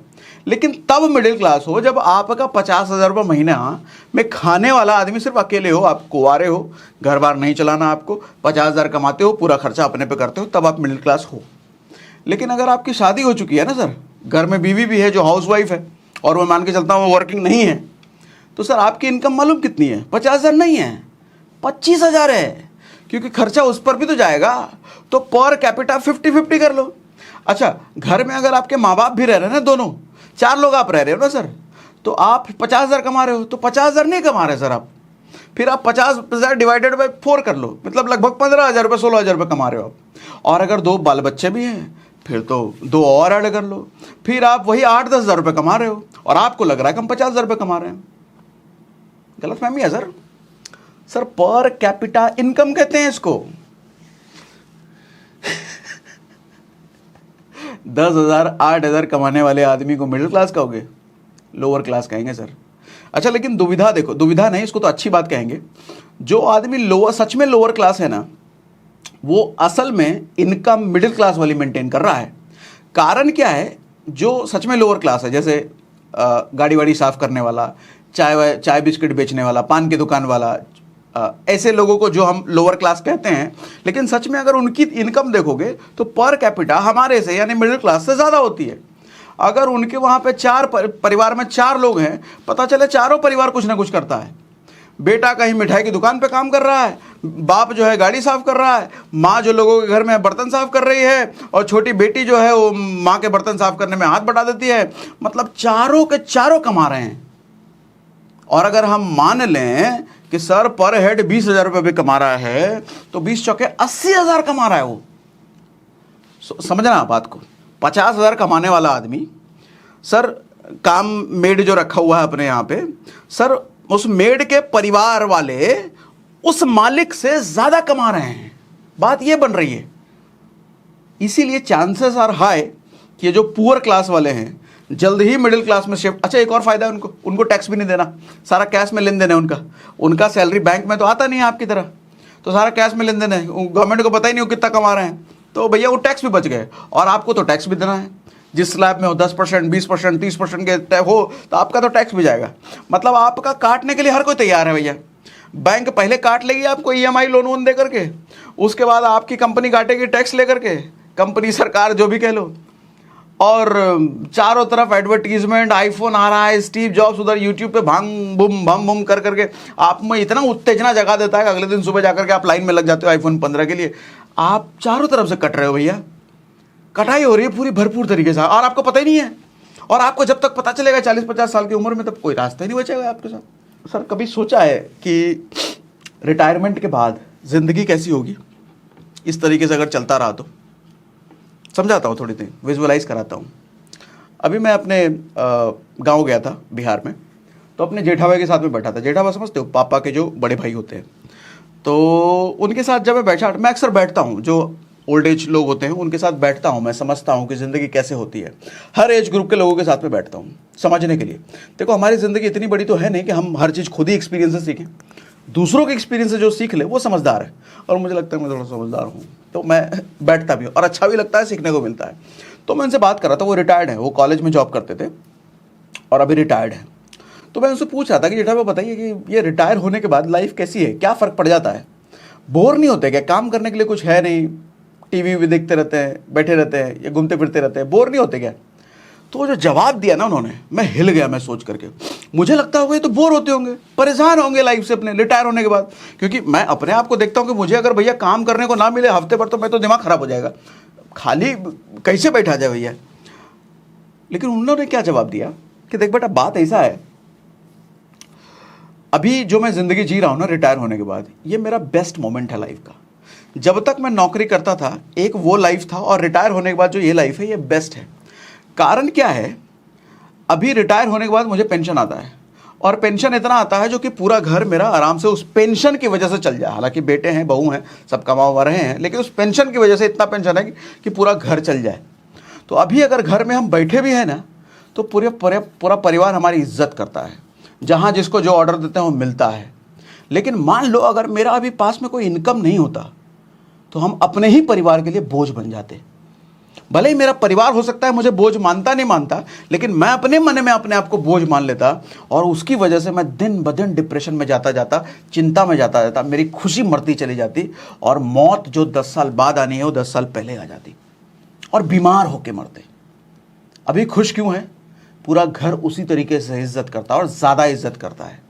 लेकिन तब मिडिल क्लास हो जब आपका 50,000 रुपये महीना में खाने वाला आदमी सिर्फ अकेले हो, आप कुंवारे हो, घर बार नहीं चलाना आपको, 50,000 कमाते हो, पूरा खर्चा अपने पे करते हो, तब आप मिडिल क्लास हो। लेकिन अगर आपकी शादी हो चुकी है ना सर, घर में बीवी भी है जो हाउस वाइफ है, और मैं मान के चलता हूँ वो वर्किंग नहीं है, तो सर आपकी इनकम मालूम कितनी है? 50,000 नहीं है, 25,000 है, क्योंकि खर्चा उस पर भी तो जाएगा। तो पर कैपिटा 50-50 कर लो। अच्छा घर में अगर आपके माँ बाप भी रह रहे हैं ना, दोनों 4 लोग आप रह रहे हो ना सर, तो आप 50,000 कमा रहे हो, तो 50,000 नहीं कमा रहे सर आप, फिर आप 50,000 डिवाइडेड बाई 4 कर लो, मतलब लगभग 15,000 रुपये 16,000 रुपये कमा रहे हो आप। और अगर 2 बाल बच्चे भी हैं फिर तो 2 और ऐड कर लो, फिर आप वही 8-10 हज़ार रुपये कमा रहे हो, और आपको लग रहा है कि हम 50,000 रुपये कमा रहे हैं। गलत फहमी है sir. Sir per capita income कहते हैं इसको। 10,000 8,000 कमाने वाले आदमी को मिडिल क्लास कहोगे? लोअर क्लास कहेंगे सर। अच्छा लेकिन दुविधा देखो, दुविधा नहीं, इसको तो अच्छी बात कहेंगे। जो आदमी लोअर, सच में लोअर क्लास है ना, वो असल में इनकम मिडिल क्लास वाली मेंटेन कर रहा है। कारण क्या है? जो सच में लोअर क्लास है, जैसे गाड़ी वाड़ी साफ करने वाला, चाय बिस्किट बेचने वाला, पान की दुकान वाला, ऐसे लोगों को जो हम लोअर क्लास कहते हैं, लेकिन सच में अगर उनकी इनकम देखोगे तो पर कैपिटा हमारे से यानी मिडिल क्लास से ज़्यादा होती है। अगर उनके वहाँ पे 4 परिवार में 4 लोग हैं, पता चले चारों परिवार कुछ ना कुछ करता है। बेटा कहीं मिठाई की दुकान पे काम कर रहा है, बाप जो है गाड़ी साफ कर रहा है, माँ जो लोगों के घर में बर्तन साफ कर रही है, और छोटी बेटी जो है वो माँ के बर्तन साफ करने में हाथ बटा देती है। मतलब चारों के चारों कमा रहे हैं। और अगर हम मान लें कि सर पर हेड 20,000 रुपये भी कमा रहा है, तो 20 चौके 80,000 कमा रहा है वो। समझना बात को। 50,000 कमाने वाला आदमी सर, काम मेड जो रखा हुआ है अपने यहाँ पे, सर उस मेड के परिवार वाले उस मालिक से ज्यादा कमा रहे हैं। बात ये बन रही है। इसीलिए चांसेस आर हाई कि ये जो पुअर क्लास वाले हैं जल्द ही मिडिल क्लास में शिफ्ट। अच्छा एक और फायदा है उनको टैक्स भी नहीं देना, सारा कैश में लेन देन है उनका सैलरी बैंक में तो आता नहीं है आपकी तरह, तो सारा कैश में लेन देन है। गवर्नमेंट को पता ही नहीं हो कितना कमा रहे हैं, तो भैया वो टैक्स भी बच गए। और आपको तो टैक्स भी देना है, जिस स्लैब में हो 10%, 20%, 30% के हो, तो आपका तो टैक्स भी जाएगा। मतलब आपका काटने के लिए हर कोई तैयार है भैया। बैंक पहले काट लेगी आपको EMI लोन वोन दे करके, उसके बाद आपकी कंपनी काटेगी टैक्स लेकर के, कंपनी सरकार जो भी कह लो। और चारों तरफ एडवर्टीजमेंट, आईफोन आ रहा है, स्टीव जॉब्स उधर यूट्यूब पे भांग बुम भम बुम कर करके आप में इतना उत्तेजना जगा देता है कि अगले दिन सुबह जाकर के आप लाइन में लग जाते हो iPhone 15 के लिए। आप चारों तरफ से कट रहे हो भैया, कटाई हो रही है पूरी भरपूर तरीके से, और आपको पता ही नहीं है। और आपको जब तक पता चलेगा 40-50 साल की उम्र में, तब कोई रास्ता ही नहीं बचेगा आपके साथ। सर कभी सोचा है कि रिटायरमेंट के बाद जिंदगी कैसी होगी इस तरीके से अगर चलता रहा तो? समझाता हूँ, थोड़ी देर विजुअलाइज कराता हूँ। अभी मैं अपने गांव गया था बिहार में, तो अपने जेठा भाई के साथ में बैठा था। जेठा भाई समझते हो, पापा के जो बड़े भाई होते हैं, तो उनके साथ जब मैं बैठा, मैं अक्सर बैठता हूँ, जो ओल्ड एज लोग होते हैं उनके साथ बैठता हूँ, मैं समझता हूँ कि ज़िंदगी कैसे होती है। हर एज ग्रुप के लोगों के साथ में बैठता हूँ समझने के लिए। देखो हमारी ज़िंदगी इतनी बड़ी तो है नहीं कि हम हर चीज़ खुद ही एक्सपीरियंस से सीखें, दूसरों के एक्सपीरियंस से जो सीख ले वो समझदार है, और मुझे लगता है मैं थोड़ा समझदार हूँ, तो मैं बैठता भी हूँ और अच्छा भी लगता है, सीखने को मिलता है। तो मैं उनसे बात कर रहा था, वो रिटायर्ड है, वो कॉलेज में जॉब करते थे और अभी रिटायर्ड है। तो मैं उनसे पूछ रहा था कि जेठा वो बताइए कि ये रिटायर होने के बाद लाइफ कैसी है, क्या फ़र्क पड़ जाता है, बोर नहीं होते क्या, काम करने के लिए कुछ है नहीं, टीवी भी देखते रहते हैं, बैठे रहते हैं या घूमते फिरते रहते हैं, बोर नहीं होते क्या। तो वो जो जवाब दिया ना उन्होंने, मैं हिल गया, मैं सोच करके, मुझे लगता होगा ये तो बोर होते होंगे, परेशान होंगे लाइफ से अपने रिटायर होने के बाद। क्योंकि मैं अपने आप को देखता हूँ कि मुझे अगर भैया काम करने को ना मिले हफ्ते भर तो मैं तो दिमाग खराब हो जाएगा, खाली कैसे बैठा जाए भैया। लेकिन उन्होंने क्या जवाब दिया कि देख बेटा बात ऐसा है, अभी जो मैं ज़िंदगी जी रहा हूँ ना रिटायर होने के बाद, ये मेरा बेस्ट मोमेंट है लाइफ का। जब तक मैं नौकरी करता था एक वो लाइफ था, और रिटायर होने के बाद जो ये लाइफ है ये बेस्ट है। कारण क्या है, अभी रिटायर होने के बाद मुझे पेंशन आता है, और पेंशन इतना आता है जो कि पूरा घर मेरा आराम से उस पेंशन की वजह से चल जाए। हालांकि बेटे हैं, बहू हैं, सब कमा हुआ रहे हैं, लेकिन उस पेंशन की वजह से इतना पेंशन है कि पूरा घर चल जाए। तो अभी अगर घर में हम बैठे भी हैं ना, तो पूरा परिवार हमारी इज्जत करता है, जहाँ जिसको जो ऑर्डर देते हैं वो मिलता है। लेकिन मान लो अगर मेरा अभी पास में कोई इनकम नहीं होता, तो हम अपने ही परिवार के लिए बोझ बन जाते। भले ही मेरा परिवार हो सकता है मुझे बोझ मानता नहीं मानता, लेकिन मैं अपने मन में अपने आप को बोझ मान लेता, और उसकी वजह से मैं दिन ब दिन डिप्रेशन में जाता जाता, चिंता में जाता जाता, मेरी खुशी मरती चली जाती, और मौत जो 10 साल बाद आनी है वो 10 साल पहले आ जाती, और बीमार होके मरते। अभी खुश क्यों है, पूरा घर उसी तरीके से इज्जत करता है और ज़्यादा इज्जत करता है।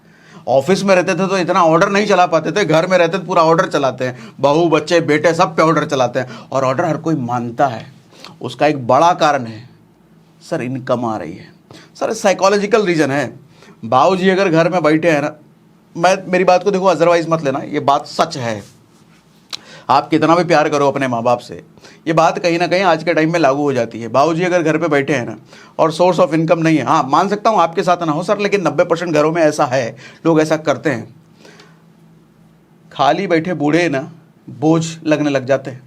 ऑफिस में रहते थे तो इतना ऑर्डर नहीं चला पाते थे, घर में रहते तो पूरा ऑर्डर चलाते हैं, बहू बच्चे बेटे सब पे ऑर्डर चलाते हैं, और ऑर्डर हर कोई मानता है। उसका एक बड़ा कारण है सर, इनकम आ रही है सर, साइकोलॉजिकल रीज़न है। बाबूजी अगर घर में बैठे हैं ना, मेरी बात को देखो अदरवाइज मत लेना, ये बात सच है। आप कितना भी प्यार करो अपने माँ बाप से, ये बात कहीं ना कहीं आज के टाइम में लागू हो जाती है। बाबूजी अगर घर पे बैठे हैं ना और सोर्स ऑफ इनकम नहीं है, हाँ मान सकता हूँ आपके साथ ना हो सर, लेकिन 90% घरों में ऐसा है, लोग ऐसा करते हैं। खाली बैठे बूढ़े ना बोझ लगने लग जाते हैं,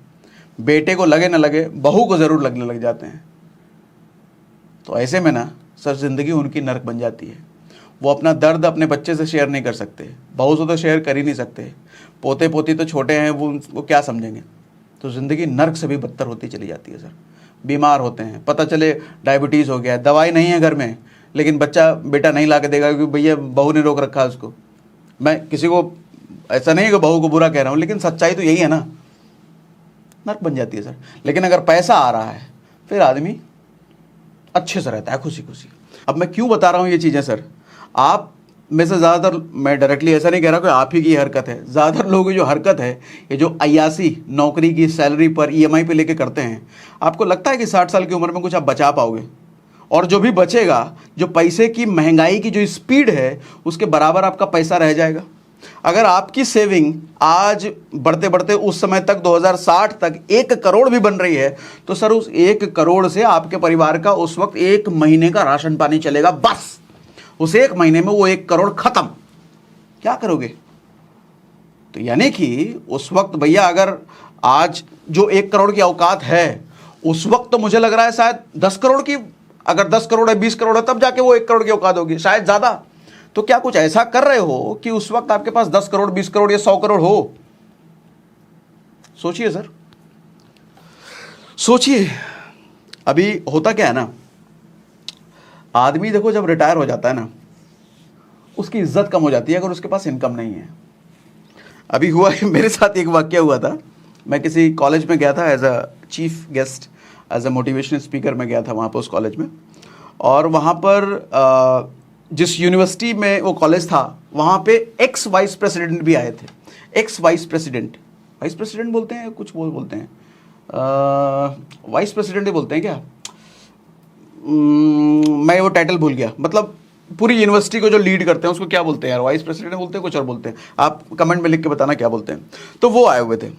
बेटे को लगे ना लगे बहू को ज़रूर लगने लग जाते हैं। तो ऐसे में ना सर ज़िंदगी उनकी नर्क बन जाती है। वो अपना दर्द अपने बच्चे से शेयर नहीं कर सकते, बहू से तो शेयर कर ही नहीं सकते, पोते पोती तो छोटे हैं, वो क्या समझेंगे। तो ज़िंदगी नर्क से भी बदतर होती चली जाती है सर। बीमार होते हैं, पता चले डायबिटीज़ हो गया, दवाई नहीं है घर में, लेकिन बेटा नहीं ला के देगा क्योंकि भैया बहू ने रोक रखा है उसको। मैं किसी को ऐसा नहीं है कि बहू को बुरा कह रहा हूँ, लेकिन सच्चाई तो यही है ना, नर्क बन जाती है सर। लेकिन अगर पैसा आ रहा है फिर आदमी अच्छे से रहता है, खुशी खुशी। अब मैं क्यों बता रहा हूँ ये चीज़ें सर, आप में से ज़्यादातर, मैं डायरेक्टली ऐसा नहीं कह रहा कि आप ही की हरकत है, ज़्यादातर लोगों की जो हरकत है, ये जो अय्यासी नौकरी की सैलरी पर ईएमआई पे लेके करते हैं, आपको लगता है कि 60 साल की उम्र में कुछ आप बचा पाओगे? और जो भी बचेगा, जो पैसे की महंगाई की जो स्पीड है उसके बराबर आपका पैसा रह जाएगा। अगर आपकी सेविंग आज बढ़ते बढ़ते उस समय तक 2060 तक 1 करोड़ भी बन रही है, तो सर उस 1 करोड़ से आपके परिवार का उस वक्त 1 महीने का राशन पानी चलेगा, बस। उस 1 महीने में वो 1 करोड़ खत्म। क्या करोगे? तो यानी कि उस वक्त भैया अगर आज जो 1 करोड़ की औकात है, उस वक्त तो मुझे लग रहा है शायद 10 करोड़ की, अगर 10 करोड़ है 20 करोड़ है तब जाके वो 1 करोड़ की औकात होगी, शायद ज़्यादा। तो क्या कुछ ऐसा कर रहे हो कि उस वक्त आपके पास 10 करोड़ 20 करोड़ या 100 करोड़ हो? सोचिए सर, सोचिए। अभी होता क्या है ना, आदमी देखो जब रिटायर हो जाता है ना, उसकी इज्जत कम हो जाती है अगर उसके पास इनकम नहीं है। अभी हुआ है मेरे साथ, एक वाक्य हुआ था। मैं किसी कॉलेज में गया था as a chief guest, as a motivational speaker मैं गया था वहाँ पर उस कॉलेज में। और वहाँ पर जिस यूनिवर्सिटी में वो कॉलेज था, वहाँ पे एक्स वाइस प्रेसिडेंट भी आए थे। एक्स वाइस प्रेसिडेंट बोलते हैं, कुछ बोलते हैं, वाइस प्रेसिडेंट ही बोलते हैं क्या, मैं वो टाइटल भूल गया। मतलब पूरी यूनिवर्सिटी को जो लीड करते हैं उसको क्या बोलते हैं यार, वाइस प्रेसिडेंट बोलते हैं, कुछ और बोलते हैं, आप कमेंट में लिख के बताना क्या बोलते हैं। तो वो आए हुए थे,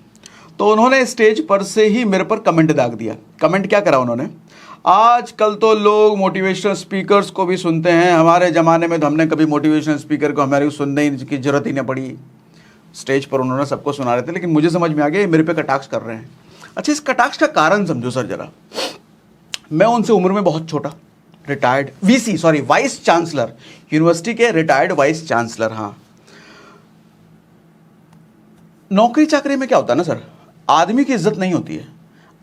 तो उन्होंने स्टेज पर से ही मेरे पर कमेंट दाग दिया। कमेंट क्या करा उन्होंने, आजकल तो लोग मोटिवेशनल स्पीकर्स को भी सुनते हैं, हमारे ज़माने में तो हमने कभी मोटिवेशनल स्पीकर को हमारी सुनने की जरूरत ही नहीं पड़ी। स्टेज पर उन्होंने सबको सुना रहे थे, लेकिन मुझे समझ में आ गया ये मेरे पे कटाक्ष कर रहे हैं। अच्छा, इस कटाक्ष का कारण समझो सर जरा। मैं उनसे उम्र में बहुत छोटा, retired VC, sorry vice chancellor, university के रिटायर्ड वाइस चांसलर। हाँ, नौकरी चाकरी में क्या होता है ना सर, आदमी की इज्जत नहीं होती है,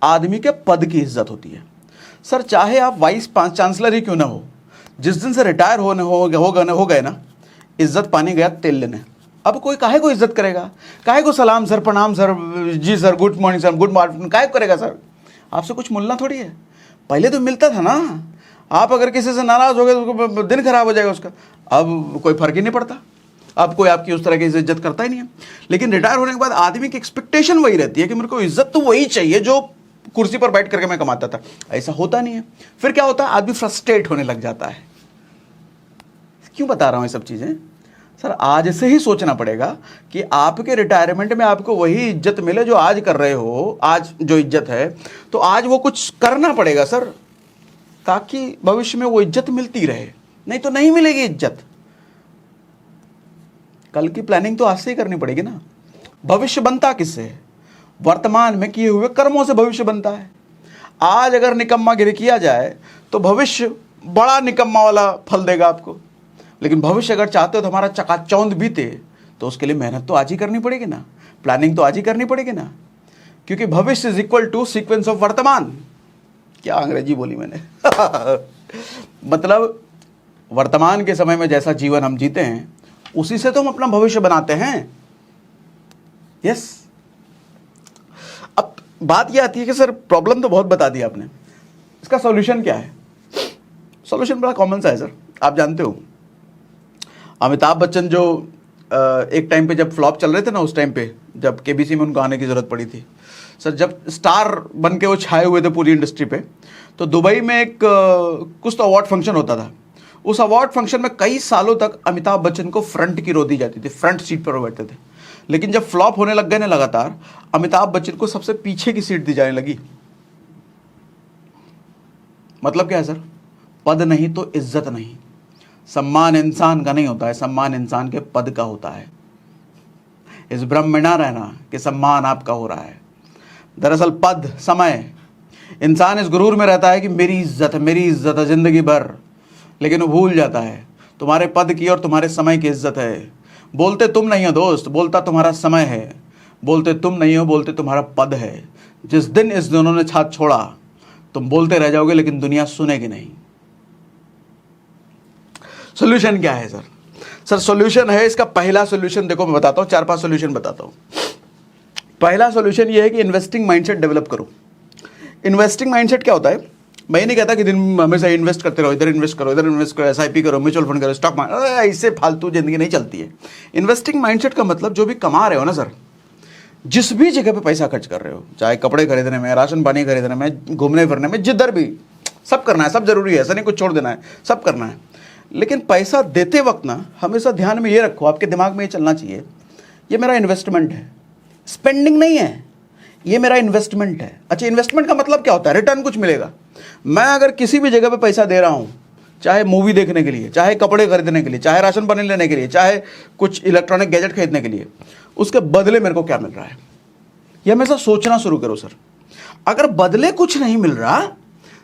आदमी के पद की इज्जत होती है सर। चाहे आप वाइस चांसलर ही क्यों ना हो, जिस दिन से रिटायर हो गए ना, इज्जत पानी गया तेल लेने। अब कोई काहे को इज्जत करेगा, काहे को सलाम सर, प्रणाम सर, जी sir, good morning sir, good morning काहे करेगा सर? आपसे कुछ मिलना थोड़ी है। पहले तो मिलता था ना, आप अगर किसी से नाराज हो गए तो दिन खराब हो जाएगा उसका। अब कोई फर्क ही नहीं पड़ता, अब कोई आपकी उस तरह की इज्जत करता ही नहीं है। लेकिन रिटायर होने के बाद आदमी की एक्सपेक्टेशन वही रहती है कि मेरे को इज्जत तो वही चाहिए जो कुर्सी पर बैठ करके मैं कमाता था। ऐसा होता नहीं है। फिर क्या होता है, आदमी फ्रस्ट्रेट होने लग जाता है। क्यों बता रहा हूं ये सब चीजें सर? आज से ही सोचना पड़ेगा कि आपके रिटायरमेंट में आपको वही इज्जत मिले जो आज कर रहे हो। आज जो इज्जत है तो आज वो कुछ करना पड़ेगा सर, ताकि भविष्य में वो इज्जत मिलती रहे, नहीं तो नहीं मिलेगी इज्जत। कल की प्लानिंग तो आज से ही करनी पड़ेगी ना। भविष्य बनता किससे है? वर्तमान में किए हुए कर्मों से भविष्य बनता है। आज अगर निकम्मागिरी किया जाए तो भविष्य बड़ा निकम्मा वाला फल देगा आपको। लेकिन भविष्य अगर चाहते हो तो हमारा चकाचौंध बीते, तो उसके लिए मेहनत तो आज ही करनी पड़ेगी ना, प्लानिंग तो आज ही करनी पड़ेगी ना। क्योंकि भविष्य is equal to sequence of वर्तमान। क्या अंग्रेजी बोली मैंने मतलब वर्तमान के समय में जैसा जीवन हम जीते हैं उसी से तो हम अपना भविष्य बनाते हैं। यस। अब बात यह आती है कि सर प्रॉब्लम तो बहुत बता दी आपने, इसका सॉल्यूशन क्या है? सॉल्यूशन बड़ा कॉमन सा है सर। आप जानते हो अमिताभ बच्चन जो एक टाइम पे जब फ्लॉप चल रहे थे ना, उस टाइम पे जब केबीसी में उनको आने की जरूरत पड़ी थी सर, जब स्टार बन के वो छाए हुए थे पूरी इंडस्ट्री पे, तो दुबई में एक कुछ तो अवार्ड फंक्शन होता था। उस अवार्ड फंक्शन में कई सालों तक अमिताभ बच्चन को फ्रंट की रो दी जाती थी, फ्रंट सीट पर वो बैठते थे। लेकिन जब फ्लॉप होने लग गए ना लगातार, अमिताभ बच्चन को सबसे पीछे की सीट दी जाने लगी। मतलब क्या है सर? पद नहीं तो इज्जत नहीं। सम्मान इंसान का नहीं होता है, सम्मान इंसान के पद का होता है। इस भ्रम में ना रहना कि सम्मान आपका हो रहा है। दरअसल पद, समय, इंसान इस गुरूर में रहता है कि मेरी इज्जत है जिंदगी भर, लेकिन वो भूल जाता है तुम्हारे पद की और तुम्हारे समय की इज्जत है। बोलते तुम नहीं हो दोस्त, बोलता तुम्हारा समय है। बोलते तुम नहीं हो, बोलते तुम्हारा पद है। जिस दिन इस दोनों ने साथ छोड़ा, तुम बोलते रह जाओगे लेकिन दुनिया सुनेगी नहीं। सॉल्यूशन क्या है सर? सर सॉल्यूशन है, इसका पहला सॉल्यूशन देखो मैं बताता हूं, 4-5 सॉल्यूशन बताता हूं। पहला सॉल्यूशन ये है कि इन्वेस्टिंग माइंडसेट डेवलप करो। इन्वेस्टिंग माइंडसेट क्या होता है? मैं नहीं कहता कि दिन में हमेशा इन्वेस्ट करते रहो, इधर इन्वेस्ट करो, इधर इन्वेस्ट करो, एसआईपी करो, म्यूचुअल फंड करो, स्टॉक मार्केट, इससे फालतू जिंदगी नहीं चलती है। इन्वेस्टिंग माइंडसेट का मतलब जो भी कमा रहे हो ना सर, जिस भी जगह पे पैसा खर्च कर रहे हो, चाहे कपड़े खरीदने में, राशन पानी खरीदने में, घूमने फिरने में, जिधर भी, सब करना है, सब जरूरी है, ऐसा नहीं कुछ छोड़ देना है, सब करना है। लेकिन पैसा देते वक्त ना हमेशा ध्यान में ये रखो, आपके दिमाग में ये चलना चाहिए, ये मेरा इन्वेस्टमेंट है, स्पेंडिंग नहीं है, ये मेरा इन्वेस्टमेंट है। अच्छा, इन्वेस्टमेंट का मतलब क्या होता है? रिटर्न कुछ मिलेगा। मैं अगर किसी भी जगह पे पैसा दे रहा हूँ, चाहे मूवी देखने के लिए, चाहे कपड़े खरीदने के लिए, चाहे राशन पानी लेने के लिए, चाहे कुछ इलेक्ट्रॉनिक गैजेट खरीदने के लिए, उसके बदले मेरे को क्या मिल रहा है, ये हमेशा सोचना शुरू करो सर। अगर बदले कुछ नहीं मिल रहा,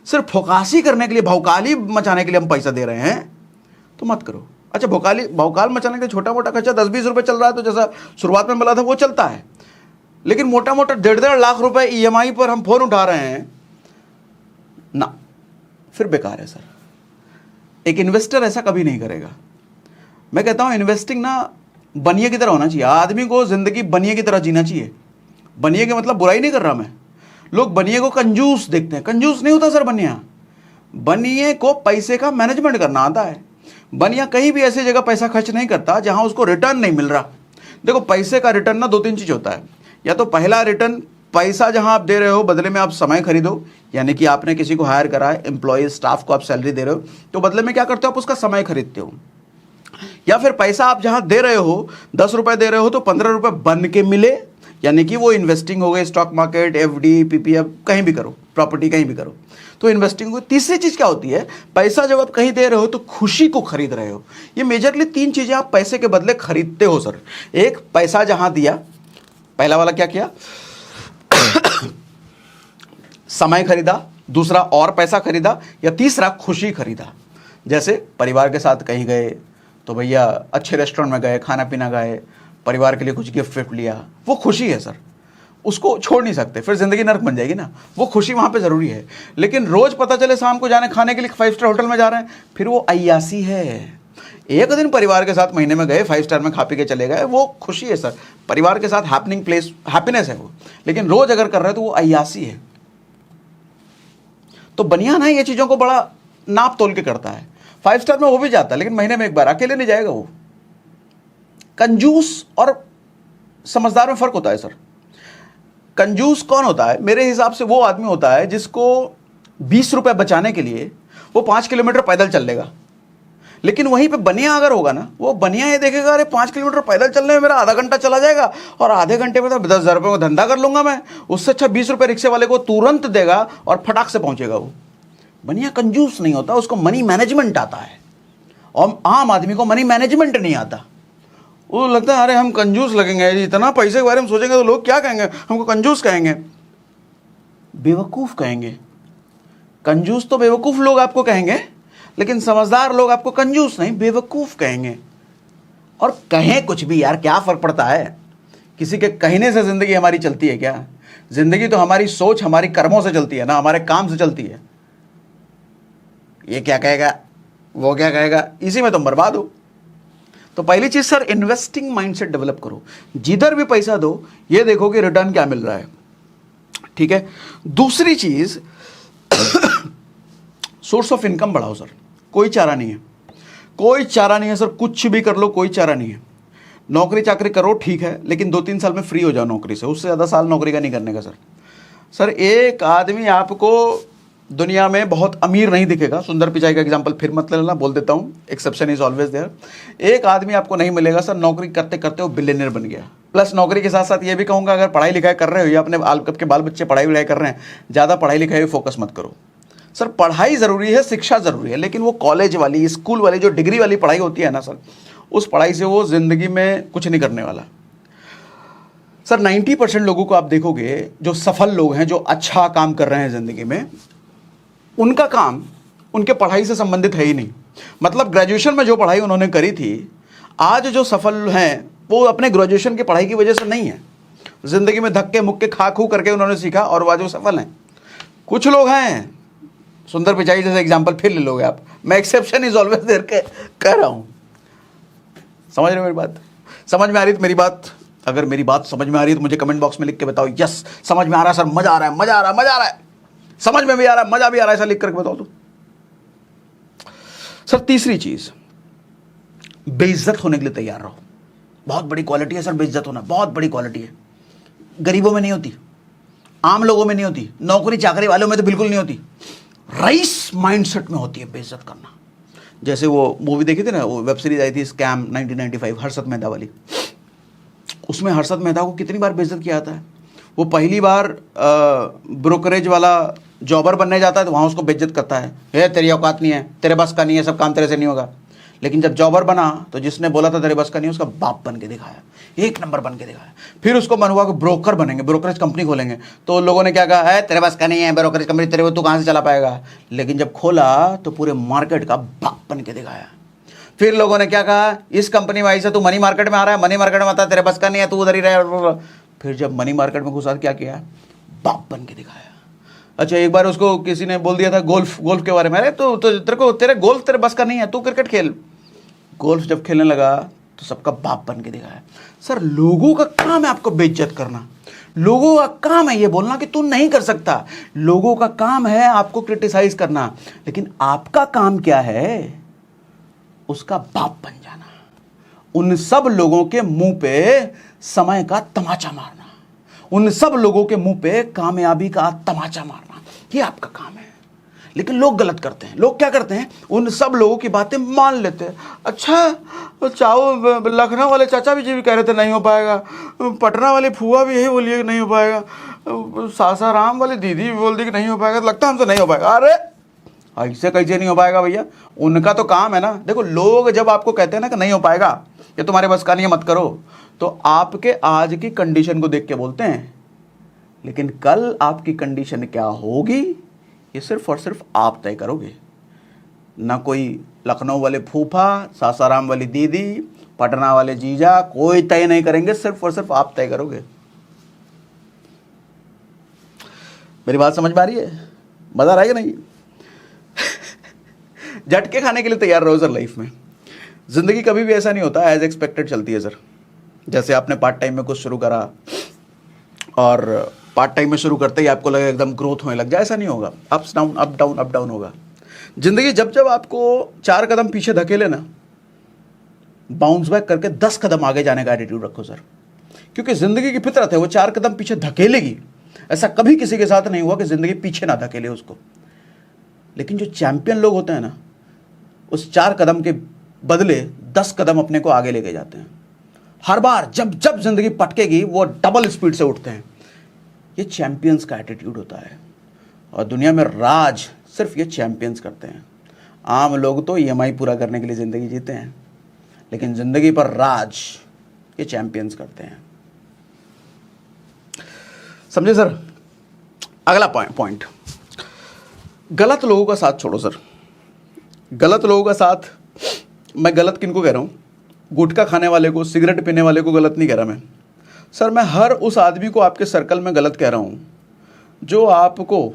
सिर्फ फोकासी करने के लिए, भौकाली मचाने के लिए हम पैसा दे रहे हैं, तो मत करो। अच्छा, भौकाल मचाने के लिए छोटा मोटा खर्चा 10-20 रुपये चल रहा है, तो जैसा शुरुआत में बोला था वो चलता है। लेकिन मोटा मोटा 1.5 लाख रुपए ईएमआई पर हम फोन उठा रहे हैं ना, फिर बेकार है सर। एक इन्वेस्टर ऐसा कभी नहीं करेगा। मैं कहता हूं इन्वेस्टिंग ना बनिए की तरह होना चाहिए। आदमी को जिंदगी बनिए की तरह जीना चाहिए। बनिए के मतलब बुराई नहीं कर रहा मैं, लोग बनिए को कंजूस देखते हैं। कंजूस नहीं होता सर बनिया। बनिए को पैसे का मैनेजमेंट करना आता है। बनिया कहीं भी ऐसी जगह पैसा खर्च नहीं करता जहां उसको रिटर्न नहीं मिल रहा। देखो, पैसे का रिटर्न ना 2-3 चीज होता है। या तो पहला रिटर्न, पैसा जहां आप दे रहे हो बदले में आप समय खरीदो, यानी कि आपने किसी को हायर करा है, एम्प्लॉय स्टाफ को आप सैलरी दे रहे हो, तो बदले में क्या करते हो, आप उसका समय खरीदते हो। या फिर पैसा आप जहां दे रहे हो, 10 रुपए दे रहे हो, तो 15 रुपए बन के मिले, यानी कि वो इन्वेस्टिंग हो गई, स्टॉक मार्केट, एफडी, पीपीएफ, कहीं भी करो, प्रॉपर्टी कहीं भी करो, तो इन्वेस्टिंग हो। तीसरी चीज क्या होती है, पैसा जब आप कहीं दे रहे हो तो खुशी को खरीद रहे हो। ये मेजरली 3 चीजें आप पैसे के बदले खरीदते हो सर। एक, पैसा जहां दिया, पहला वाला क्या किया समय खरीदा, दूसरा और पैसा खरीदा, या तीसरा खुशी खरीदा। जैसे परिवार के साथ कहीं गए तो भैया अच्छे रेस्टोरेंट में गए, खाना पीना गए, परिवार के लिए कुछ गिफ्ट विफ्ट लिया, वो खुशी है सर, उसको छोड़ नहीं सकते, फिर जिंदगी नर्क बन जाएगी ना। वो खुशी वहाँ पे ज़रूरी है। लेकिन रोज़ पता चले शाम को जाने खाने के लिए 5 स्टार होटल में जा रहे हैं, फिर वो अय्यासी है। एक दिन परिवार के साथ महीने में गए, 5 स्टार में खा पी के चले गए, वो खुशी है सर, परिवार के साथ हैपनिंग प्लेस, हैप्पीनेस है वो। लेकिन रोज़ अगर कर रहे हैं तो वो अय्यासी है। तो बनियान है ये चीज़ों को बड़ा नाप तोल के करता है। 5 स्टार में वो भी जाता है, लेकिन महीने में एक बार, अकेले नहीं जाएगा वो। कंजूस और समझदार में फ़र्क होता है सर। कंजूस कौन होता है? मेरे हिसाब से वो आदमी होता है जिसको 20 रुपए बचाने के लिए वो 5 किलोमीटर पैदल चल लेगा। लेकिन वहीं पे बनिया अगर होगा ना, वो बनिया ये देखेगा, अरे 5 किलोमीटर पैदल चलने में मेरा आधा घंटा चला जाएगा और आधे घंटे में तो 10,000 रुपये का धंधा कर लूंगा मैं। उससे अच्छा 20 रुपये रिक्शे वाले को तुरंत देगा और फटाक से पहुंचेगा वो। बनिया कंजूस नहीं होता, उसको मनी मैनेजमेंट आता है। और आम आदमी को मनी मैनेजमेंट नहीं आता। वो लगता है अरे हम कंजूस लगेंगे, इतना पैसे के बारे में सोचेंगे तो लोग क्या कहेंगे, हमको कंजूस कहेंगे, बेवकूफ़ कहेंगे। कंजूस तो बेवकूफ़ लोग आपको कहेंगे, लेकिन समझदार लोग आपको कंजूस नहीं बेवकूफ़ कहेंगे। और कहें कुछ भी यार, क्या फ़र्क पड़ता है? किसी के कहने से ज़िंदगी हमारी चलती है क्या? ज़िंदगी तो हमारी सोच, हमारी कर्मों से चलती है ना, हमारे काम से चलती है। ये क्या कहेगा, वो क्या कहेगा, इसी में तुम बर्बाद हो। तो पहली चीज सर, इन्वेस्टिंग माइंडसेट डेवलप करो। जिधर भी पैसा दो ये देखो कि रिटर्न क्या मिल रहा है, ठीक है। दूसरी चीज, सोर्स ऑफ इनकम बढ़ाओ सर। कोई चारा नहीं है, कोई चारा नहीं है सर, कुछ भी कर लो कोई चारा नहीं है। नौकरी चाकरी करो ठीक है, लेकिन 2-3 साल में फ्री हो जाओ नौकरी से, उससे ज़्यादा साल नौकरी का नहीं करने का सर। सर एक आदमी आपको दुनिया में बहुत अमीर नहीं दिखेगा, सुंदर पिचाई का एग्जांपल फिर मत लेना, बोल देता हूँ, एक्सेप्शन इज ऑलवेज देयर। एक आदमी आपको नहीं मिलेगा सर, नौकरी करते करते वो बिलियनियर बन गया। प्लस नौकरी के साथ साथ ये भी कहूँगा, अगर पढ़ाई लिखाई कर रहे हो या अपने आपके बाल बच्चे पढ़ाई लिखाई कर रहे हैं, ज़्यादा पढ़ाई लिखाई में फोकस मत करो सर। पढ़ाई ज़रूरी है, शिक्षा ज़रूरी है, लेकिन वो कॉलेज वाली, स्कूल वाली, जो डिग्री वाली पढ़ाई होती है ना सर, उस पढ़ाई से वो ज़िंदगी में कुछ नहीं करने वाला सर। 90% लोगों को आप देखोगे, जो सफल लोग हैं, जो अच्छा काम कर रहे हैं ज़िंदगी में, उनका काम उनके पढ़ाई से संबंधित है ही नहीं। मतलब ग्रेजुएशन में जो पढ़ाई उन्होंने करी थी, आज जो सफल हैं वो अपने ग्रेजुएशन की पढ़ाई की वजह से नहीं है। ज़िंदगी में धक्के मुक्के खा खू करके उन्होंने सीखा और वह जो सफल हैं। कुछ लोग हैं, सुंदर पिचाई जैसे एग्जाम्पल फिर ले लोगे आप, मैं एक्सेप्शन इज ऑलवेज देयर कह रहा हूँ। समझ रहे हो मेरी बात? समझ में आ रही है मेरी बात? अगर मेरी बात समझ में आ रही है तो मुझे कमेंट बॉक्स में लिख के बताओ, यस समझ में आ रहा है सर, मजा आ रहा है, मजा आ रहा है, मजा आ रहा है, समझ में भी आ रहा है, मजा भी आ रहा है, ऐसा लिख करके बताओ तो। सर तीसरी चीज, बेइज्जत होने के लिए तैयार रहो। बहुत बड़ी क्वालिटी है सर बेइज्जत होना, बहुत बड़ी क्वालिटी है। गरीबों में नहीं होती, आम लोगों में नहीं होती, नौकरी चाकरी वालों में तो बिल्कुल नहीं होती। राइस माइंडसेट में होती है बेइज्जत करना। जैसे वो मूवी देखी थी ना, वो वेब सीरीज आई थी स्कैम 1995, हर्षद मेहता वाली। उसमें हर्षद मेहता को कितनी बार बेइज्जत किया जाता है। वो पहली बार ब्रोकरेज वाला जॉबर बनने जाता है तो वहाँ उसको बेइज्जत करता है, हे तेरी औकात नहीं है, तेरे बस का नहीं है, सब काम तेरे से नहीं होगा। लेकिन जब जॉबर बना तो जिसने बोला था तेरे बस का नहीं, उसका बाप बन के दिखाया, एक नंबर बन के दिखाया। फिर उसको मन हुआ कि ब्रोकर बनेंगे, ब्रोकरेज कंपनी खोलेंगे, तो लोगों ने क्या कहा, है तेरे बस का नहीं है ब्रोकरेज कंपनी, तेरे को तू कहाँ से चला पाएगा। लेकिन जब खोला तो पूरे मार्केट का बाप बन के दिखाया। फिर लोगों ने क्या कहा, इस कंपनी में ऐसे तू मनी मार्केट में आ रहा है, मनी मार्केट में आता है, तेरे बस का नहीं है, तू उधर ही रहे। फिर जब मनी मार्केट में घुसा, क्या किया, बाप बन के दिखाया। अच्छा एक बार उसको किसी ने बोल दिया था गोल्फ के बारे में, अरे तो तेरे गोल्फ तेरे बस का नहीं है, तू क्रिकेट खेल। गोल्फ जब खेलने लगा तो सबका बाप बन के दिखाया। सर लोगों का काम है आपको बेइज्जत करना, लोगों का काम है ये बोलना कि तू नहीं कर सकता, लोगों का काम है आपको क्रिटिसाइज करना, लेकिन आपका काम क्या है, उसका बाप बन जाना। उन सब लोगों के मुंह पे समय का तमाचा मारना, उन सब लोगों के मुंह पे कामयाबी का तमाचा मारना, ये आपका काम है। लेकिन लोग गलत करते हैं। लोग क्या करते हैं, उन सब लोगों की बातें मान लेते हैं। अच्छा चाहो लखनऊ वाले चाचा भी कह रहे थे नहीं हो पाएगा, पटना वाली फूआ भी यही बोली कि नहीं हो पाएगा, सासाराम वाली दीदी भी बोल दी कि नहीं हो पाएगा, लगता हमसे नहीं हो पाएगा। अरे ऐसे कैसे नहीं हो पाएगा भैया, उनका तो काम है ना। देखो लोग जब आपको कहते हैं ना कि नहीं हो पाएगा, ये तुम्हारे बस का नहीं है, मत करो, तो आपके आज की कंडीशन को देख के बोलते हैं। लेकिन कल आपकी कंडीशन क्या होगी ये सिर्फ और सिर्फ आप तय करोगे। ना कोई लखनऊ वाले फूफा, सासाराम वाली दीदी, पटना वाले जीजा कोई तय नहीं करेंगे, सिर्फ और सिर्फ आप तय करोगे। मेरी बात समझ में आ रही है? मजा आ रहा है कि नहीं? झटके खाने के लिए तैयार रहो सर। लाइफ में जिंदगी कभी भी ऐसा नहीं होता एज एक्सपेक्टेड चलती है सर। जैसे आपने पार्ट टाइम में कुछ शुरू करा और पार्ट टाइम में शुरू करते ही आपको लगे एकदम ग्रोथ होने लग जाए, ऐसा नहीं होगा। Ups down, up down, up down होगा। जिंदगी जब जब आपको 4 कदम पीछे धकेले ना, बाउंस बैक करके 10 कदम आगे जाने का एटीट्यूड रखो सर, क्योंकि जिंदगी की फितरत है, वो 4 कदम पीछे धकेलेगी। ऐसा कभी किसी के साथ नहीं हुआ कि जिंदगी पीछे ना धकेले उसको। लेकिन जो चैंपियन लोग होते हैं ना, उस 4 कदम के बदले 10 कदम अपने को आगे लेके जाते हैं। हर बार जब जब जिंदगी पटकेगी वो डबल स्पीड से उठते हैं। ये चैंपियंस का एटीट्यूड होता है, और दुनिया में राज सिर्फ ये चैंपियंस करते हैं। आम लोग तो ईएमआई पूरा करने के लिए ज़िंदगी जीते हैं, लेकिन ज़िंदगी पर राज ये चैंपियंस करते हैं। समझे सर? अगला पॉइंट, गलत लोगों का साथ छोड़ो सर। गलत लोगों का साथ, मैं गलत किनको कह रहा हूँ? गुटखा खाने वाले को, सिगरेट पीने वाले को गलत नहीं कह रहा मैं सर। मैं हर उस आदमी को आपके सर्कल में गलत कह रहा हूँ जो आपको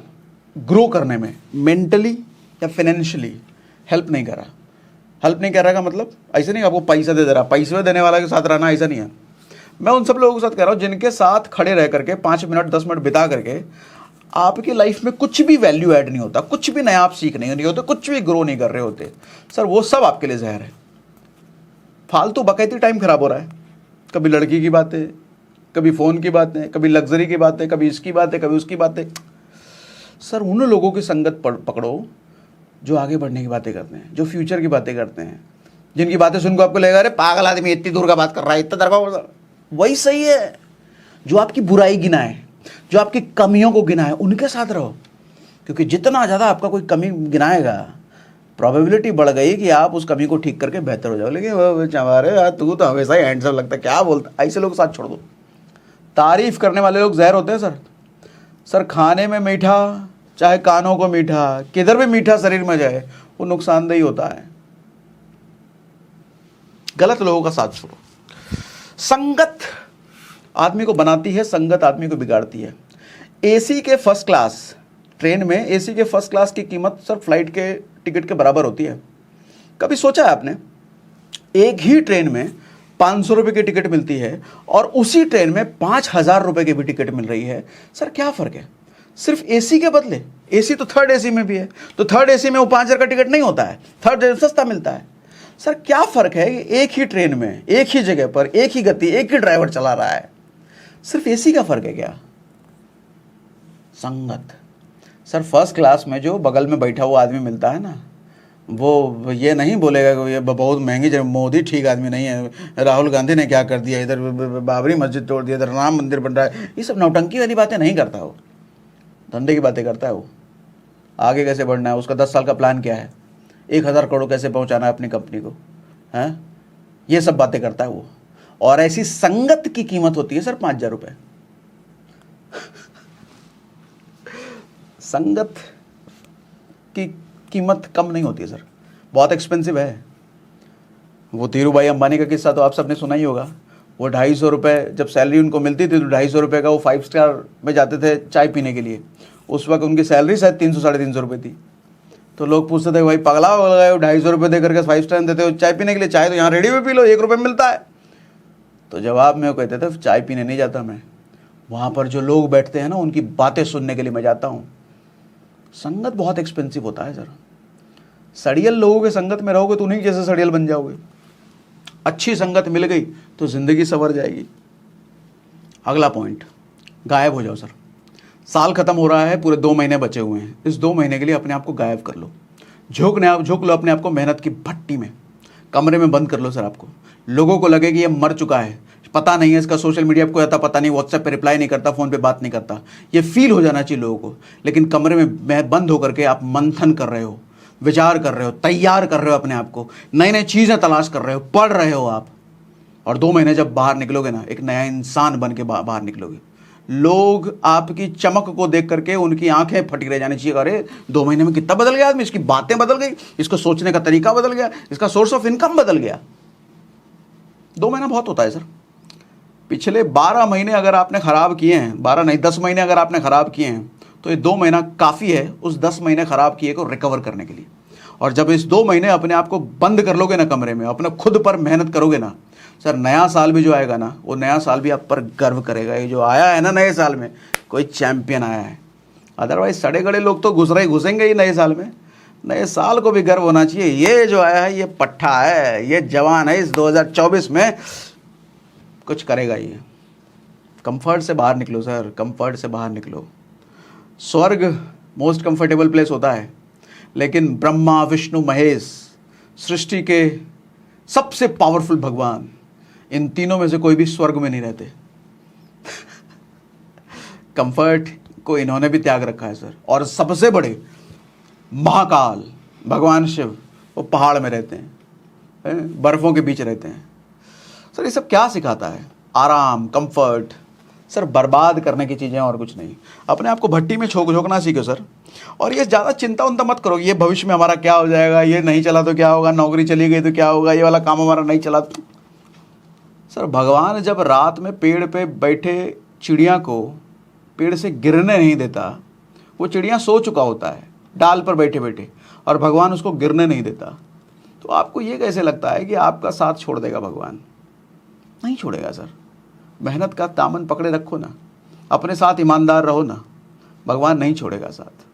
ग्रो करने में मेंटली या फाइनेंशियली हेल्प नहीं कर रहा। हेल्प नहीं कर रहा का मतलब ऐसे नहीं आपको पैसा दे रहा, पैसे देने वाला के साथ रहना ऐसा नहीं है। मैं उन सब लोगों के साथ कह रहा हूँ जिनके साथ खड़े रह करके 5 मिनट 10 मिनट बिता करके आपकी लाइफ में कुछ भी वैल्यू ऐड नहीं होता, कुछ भी नया आप सीख नहीं होते, कुछ भी ग्रो नहीं कर रहे होते सर। वो सब आपके लिए जहर है। फालतू बकैती टाइम खराब हो रहा है। कभी लड़की की बातें, कभी फ़ोन की बातें, कभी लग्जरी की बातें, कभी इसकी बातें, कभी उसकी बातें। सर उन लोगों की संगत पकड़ो जो आगे बढ़ने की बातें करते हैं, जो फ्यूचर की बातें करते हैं, जिनकी बातें सुनकर आपको लगेगा अरे पागल आदमी इतनी दूर का बात कर रहा है, इतना दरगाह। वही सही है। जो आपकी बुराई गिनाए, जो आपकी कमियों को गिनाए, उनके साथ रहो। क्योंकि जितना ज़्यादा आपका कोई कमी गिनाएगा, प्रोबेबिलिटी बढ़ गई कि आप उस कमी को ठीक करके बेहतर हो जाओ। लेकिन वो चमारे यार तू तो हमेशा ही हैंडसम लगता है, क्या बोलता है, ऐसे लोग साथ छोड़ दो। तारीफ करने वाले लोग जहर होते हैं सर। सर खाने में मीठा, चाहे कानों को मीठा, किधर भी मीठा शरीर में जाए, वो नुकसानदेही होता है। गलत लोगों का साथ छोड़ो। संगत आदमी को बनाती है, संगत आदमी को बिगाड़ती है। एसी के फर्स्ट क्लास ट्रेन में, एसी के फर्स्ट क्लास की कीमत सर फ्लाइट के टिकट के बराबर होती है। कभी सोचा है आपने? एक ही ट्रेन में 500 रुपये की टिकट मिलती है और उसी ट्रेन में 5000 रुपये की भी टिकट मिल रही है। सर क्या फ़र्क है? सिर्फ एसी के बदले, एसी तो थर्ड एसी में भी है, तो थर्ड एसी में वो 5000 का टिकट नहीं होता है, थर्ड सस्ता मिलता है। सर क्या फ़र्क है? एक ही ट्रेन में, एक ही जगह पर, एक ही गति, एक ही ड्राइवर चला रहा है, सिर्फ एसी का फ़र्क है क्या? संगत। सर फर्स्ट क्लास में जो बगल में बैठा हुआ आदमी मिलता है ना, वो ये नहीं बोलेगा कि ये बहुत महंगी जगह, मोदी ठीक आदमी नहीं है, राहुल गांधी ने क्या कर दिया, इधर बाबरी मस्जिद तोड़ दिया, इधर राम मंदिर बन रहा है। ये सब नौटंकी वाली बातें नहीं करता वो, धंधे की बातें करता है वो। आगे कैसे बढ़ना है, उसका 10 साल का प्लान क्या है, 1000 करोड़ कैसे पहुंचाना है अपनी कंपनी को, हैं, ये सब बातें करता है वो। और ऐसी संगत की कीमत होती है सर 5000 रुपये। संगत की कीमत कम नहीं होती है सर, बहुत एक्सपेंसिव है। वो धीरू भाई अंबानी का किस्सा तो आप सबने सुना ही होगा। वो 250 रुपये जब सैलरी उनको मिलती थी तो 250 रुपये का वो 5 स्टार में जाते थे चाय पीने के लिए। उस वक्त उनकी सैलरी शायद 300 साढ़े 300 रुपये थी। तो लोग पूछते थे भाई पगला हो गए, 250 रुपये दे करके 5 स्टार देते हो चाय पीने के लिए, चाय तो यहाँ रेडी में पी लो, 1 रुपये मिलता है। तो जवाब में वो कहते थे चाय पीने नहीं जाता मैं, वहाँ पर जो लोग बैठते हैं ना उनकी बातें सुनने के लिए मैं जाता हूँ। संगत बहुत एक्सपेंसिव होता है सर। सड़ियल लोगों के संगत में रहोगे तो उन्हीं जैसे सड़ियल बन जाओगे। अच्छी संगत मिल गई तो जिंदगी संवर जाएगी। अगला पॉइंट, गायब हो जाओ सर। साल खत्म हो रहा है, पूरे 2 महीने बचे हुए हैं। इस 2 महीने के लिए अपने आप को गायब कर लो, झोंक लो अपने आप को मेहनत की भट्टी में, कमरे में बंद कर लो सर। आपको लोगों को लगे कि ये मर चुका है, पता नहीं है इसका सोशल मीडिया को आता पता नहीं, व्हाट्सएप पे रिप्लाई नहीं करता, फ़ोन पे बात नहीं करता, ये फील हो जाना चाहिए लोगों को। लेकिन कमरे में बंद होकर के आप मंथन कर रहे हो, विचार कर रहे हो, तैयार कर रहे हो अपने आप को, नई नई चीज़ें तलाश कर रहे हो, पढ़ रहे हो आप। और 2 महीने जब बाहर निकलोगे ना, एक नया इंसान बन के बाहर निकलोगे। लोग आपकी चमक को देख करके उनकी आंखें फटी रह जानी चाहिए। अरे 2 महीने में कितना बदल गया आदमी, इसकी बातें बदल गई, इसको सोचने का तरीका बदल गया, इसका सोर्स ऑफ इनकम बदल गया। 2 महीना बहुत होता है सर। पिछले 12 महीने अगर आपने खराब किए हैं, 12 नहीं 10 महीने अगर आपने खराब किए हैं, तो ये 2 महीना काफ़ी है उस 10 महीने खराब किए को रिकवर करने के लिए। और जब इस 2 महीने अपने आप को बंद कर लोगे ना कमरे में, अपने खुद पर मेहनत करोगे ना सर, नया साल भी जो आएगा ना, वो नया साल भी आप पर गर्व करेगा। ये जो आया है ना नए साल में, कोई चैंपियन आया है। अदरवाइज सड़े गड़े लोग तो घुसेंगे ही नए साल में। नए साल को भी गर्व होना चाहिए, ये जो आया है ये पट्ठा है, ये जवान है, इस 2024 में कुछ करेगा ये। कंफर्ट से बाहर निकलो सर, कंफर्ट से बाहर निकलो। स्वर्ग मोस्ट कंफर्टेबल प्लेस होता है, लेकिन ब्रह्मा विष्णु महेश सृष्टि के सबसे पावरफुल भगवान, इन तीनों में से कोई भी स्वर्ग में नहीं रहते। कंफर्ट को इन्होंने भी त्याग रखा है सर। और सबसे बड़े महाकाल भगवान शिव, वो पहाड़ में रहते हैं, बर्फों के बीच रहते हैं। सर ये सब क्या सिखाता है? आराम, कंफर्ट, सर बर्बाद करने की चीज़ें और कुछ नहीं। अपने आप को भट्टी में झोंकना सीखो सर। और ये ज़्यादा चिंता उनता मत करो, ये भविष्य में हमारा क्या हो जाएगा, ये नहीं चला तो क्या होगा, नौकरी चली गई तो क्या होगा, ये वाला काम हमारा नहीं चला तो। सर भगवान जब रात में पेड़ पे बैठे चिड़िया को पेड़ से गिरने नहीं देता, वो चिड़िया सो चुका होता है डाल पर बैठे बैठे, और भगवान उसको गिरने नहीं देता, तो आपको ये कैसे लगता है कि आपका साथ छोड़ देगा भगवान? नहीं छोड़ेगा सर। मेहनत का दामन पकड़े रखो ना, अपने साथ ईमानदार रहो ना, भगवान नहीं छोड़ेगा साथ।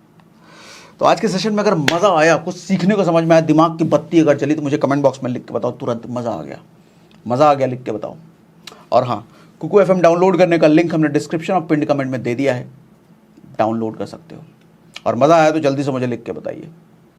तो आज के सेशन में अगर मज़ा आया, कुछ सीखने को समझ में आया, दिमाग की बत्ती अगर चली, तो मुझे कमेंट बॉक्स में लिख के बताओ, तुरंत मज़ा आ गया, मज़ा आ गया लिख के बताओ। और हाँ, कुकू FM डाउनलोड करने का लिंक हमने डिस्क्रिप्शन और पिंड कमेंट में दे दिया है, डाउनलोड कर सकते हो। और मज़ा आया तो जल्दी से मुझे लिख के बताइए।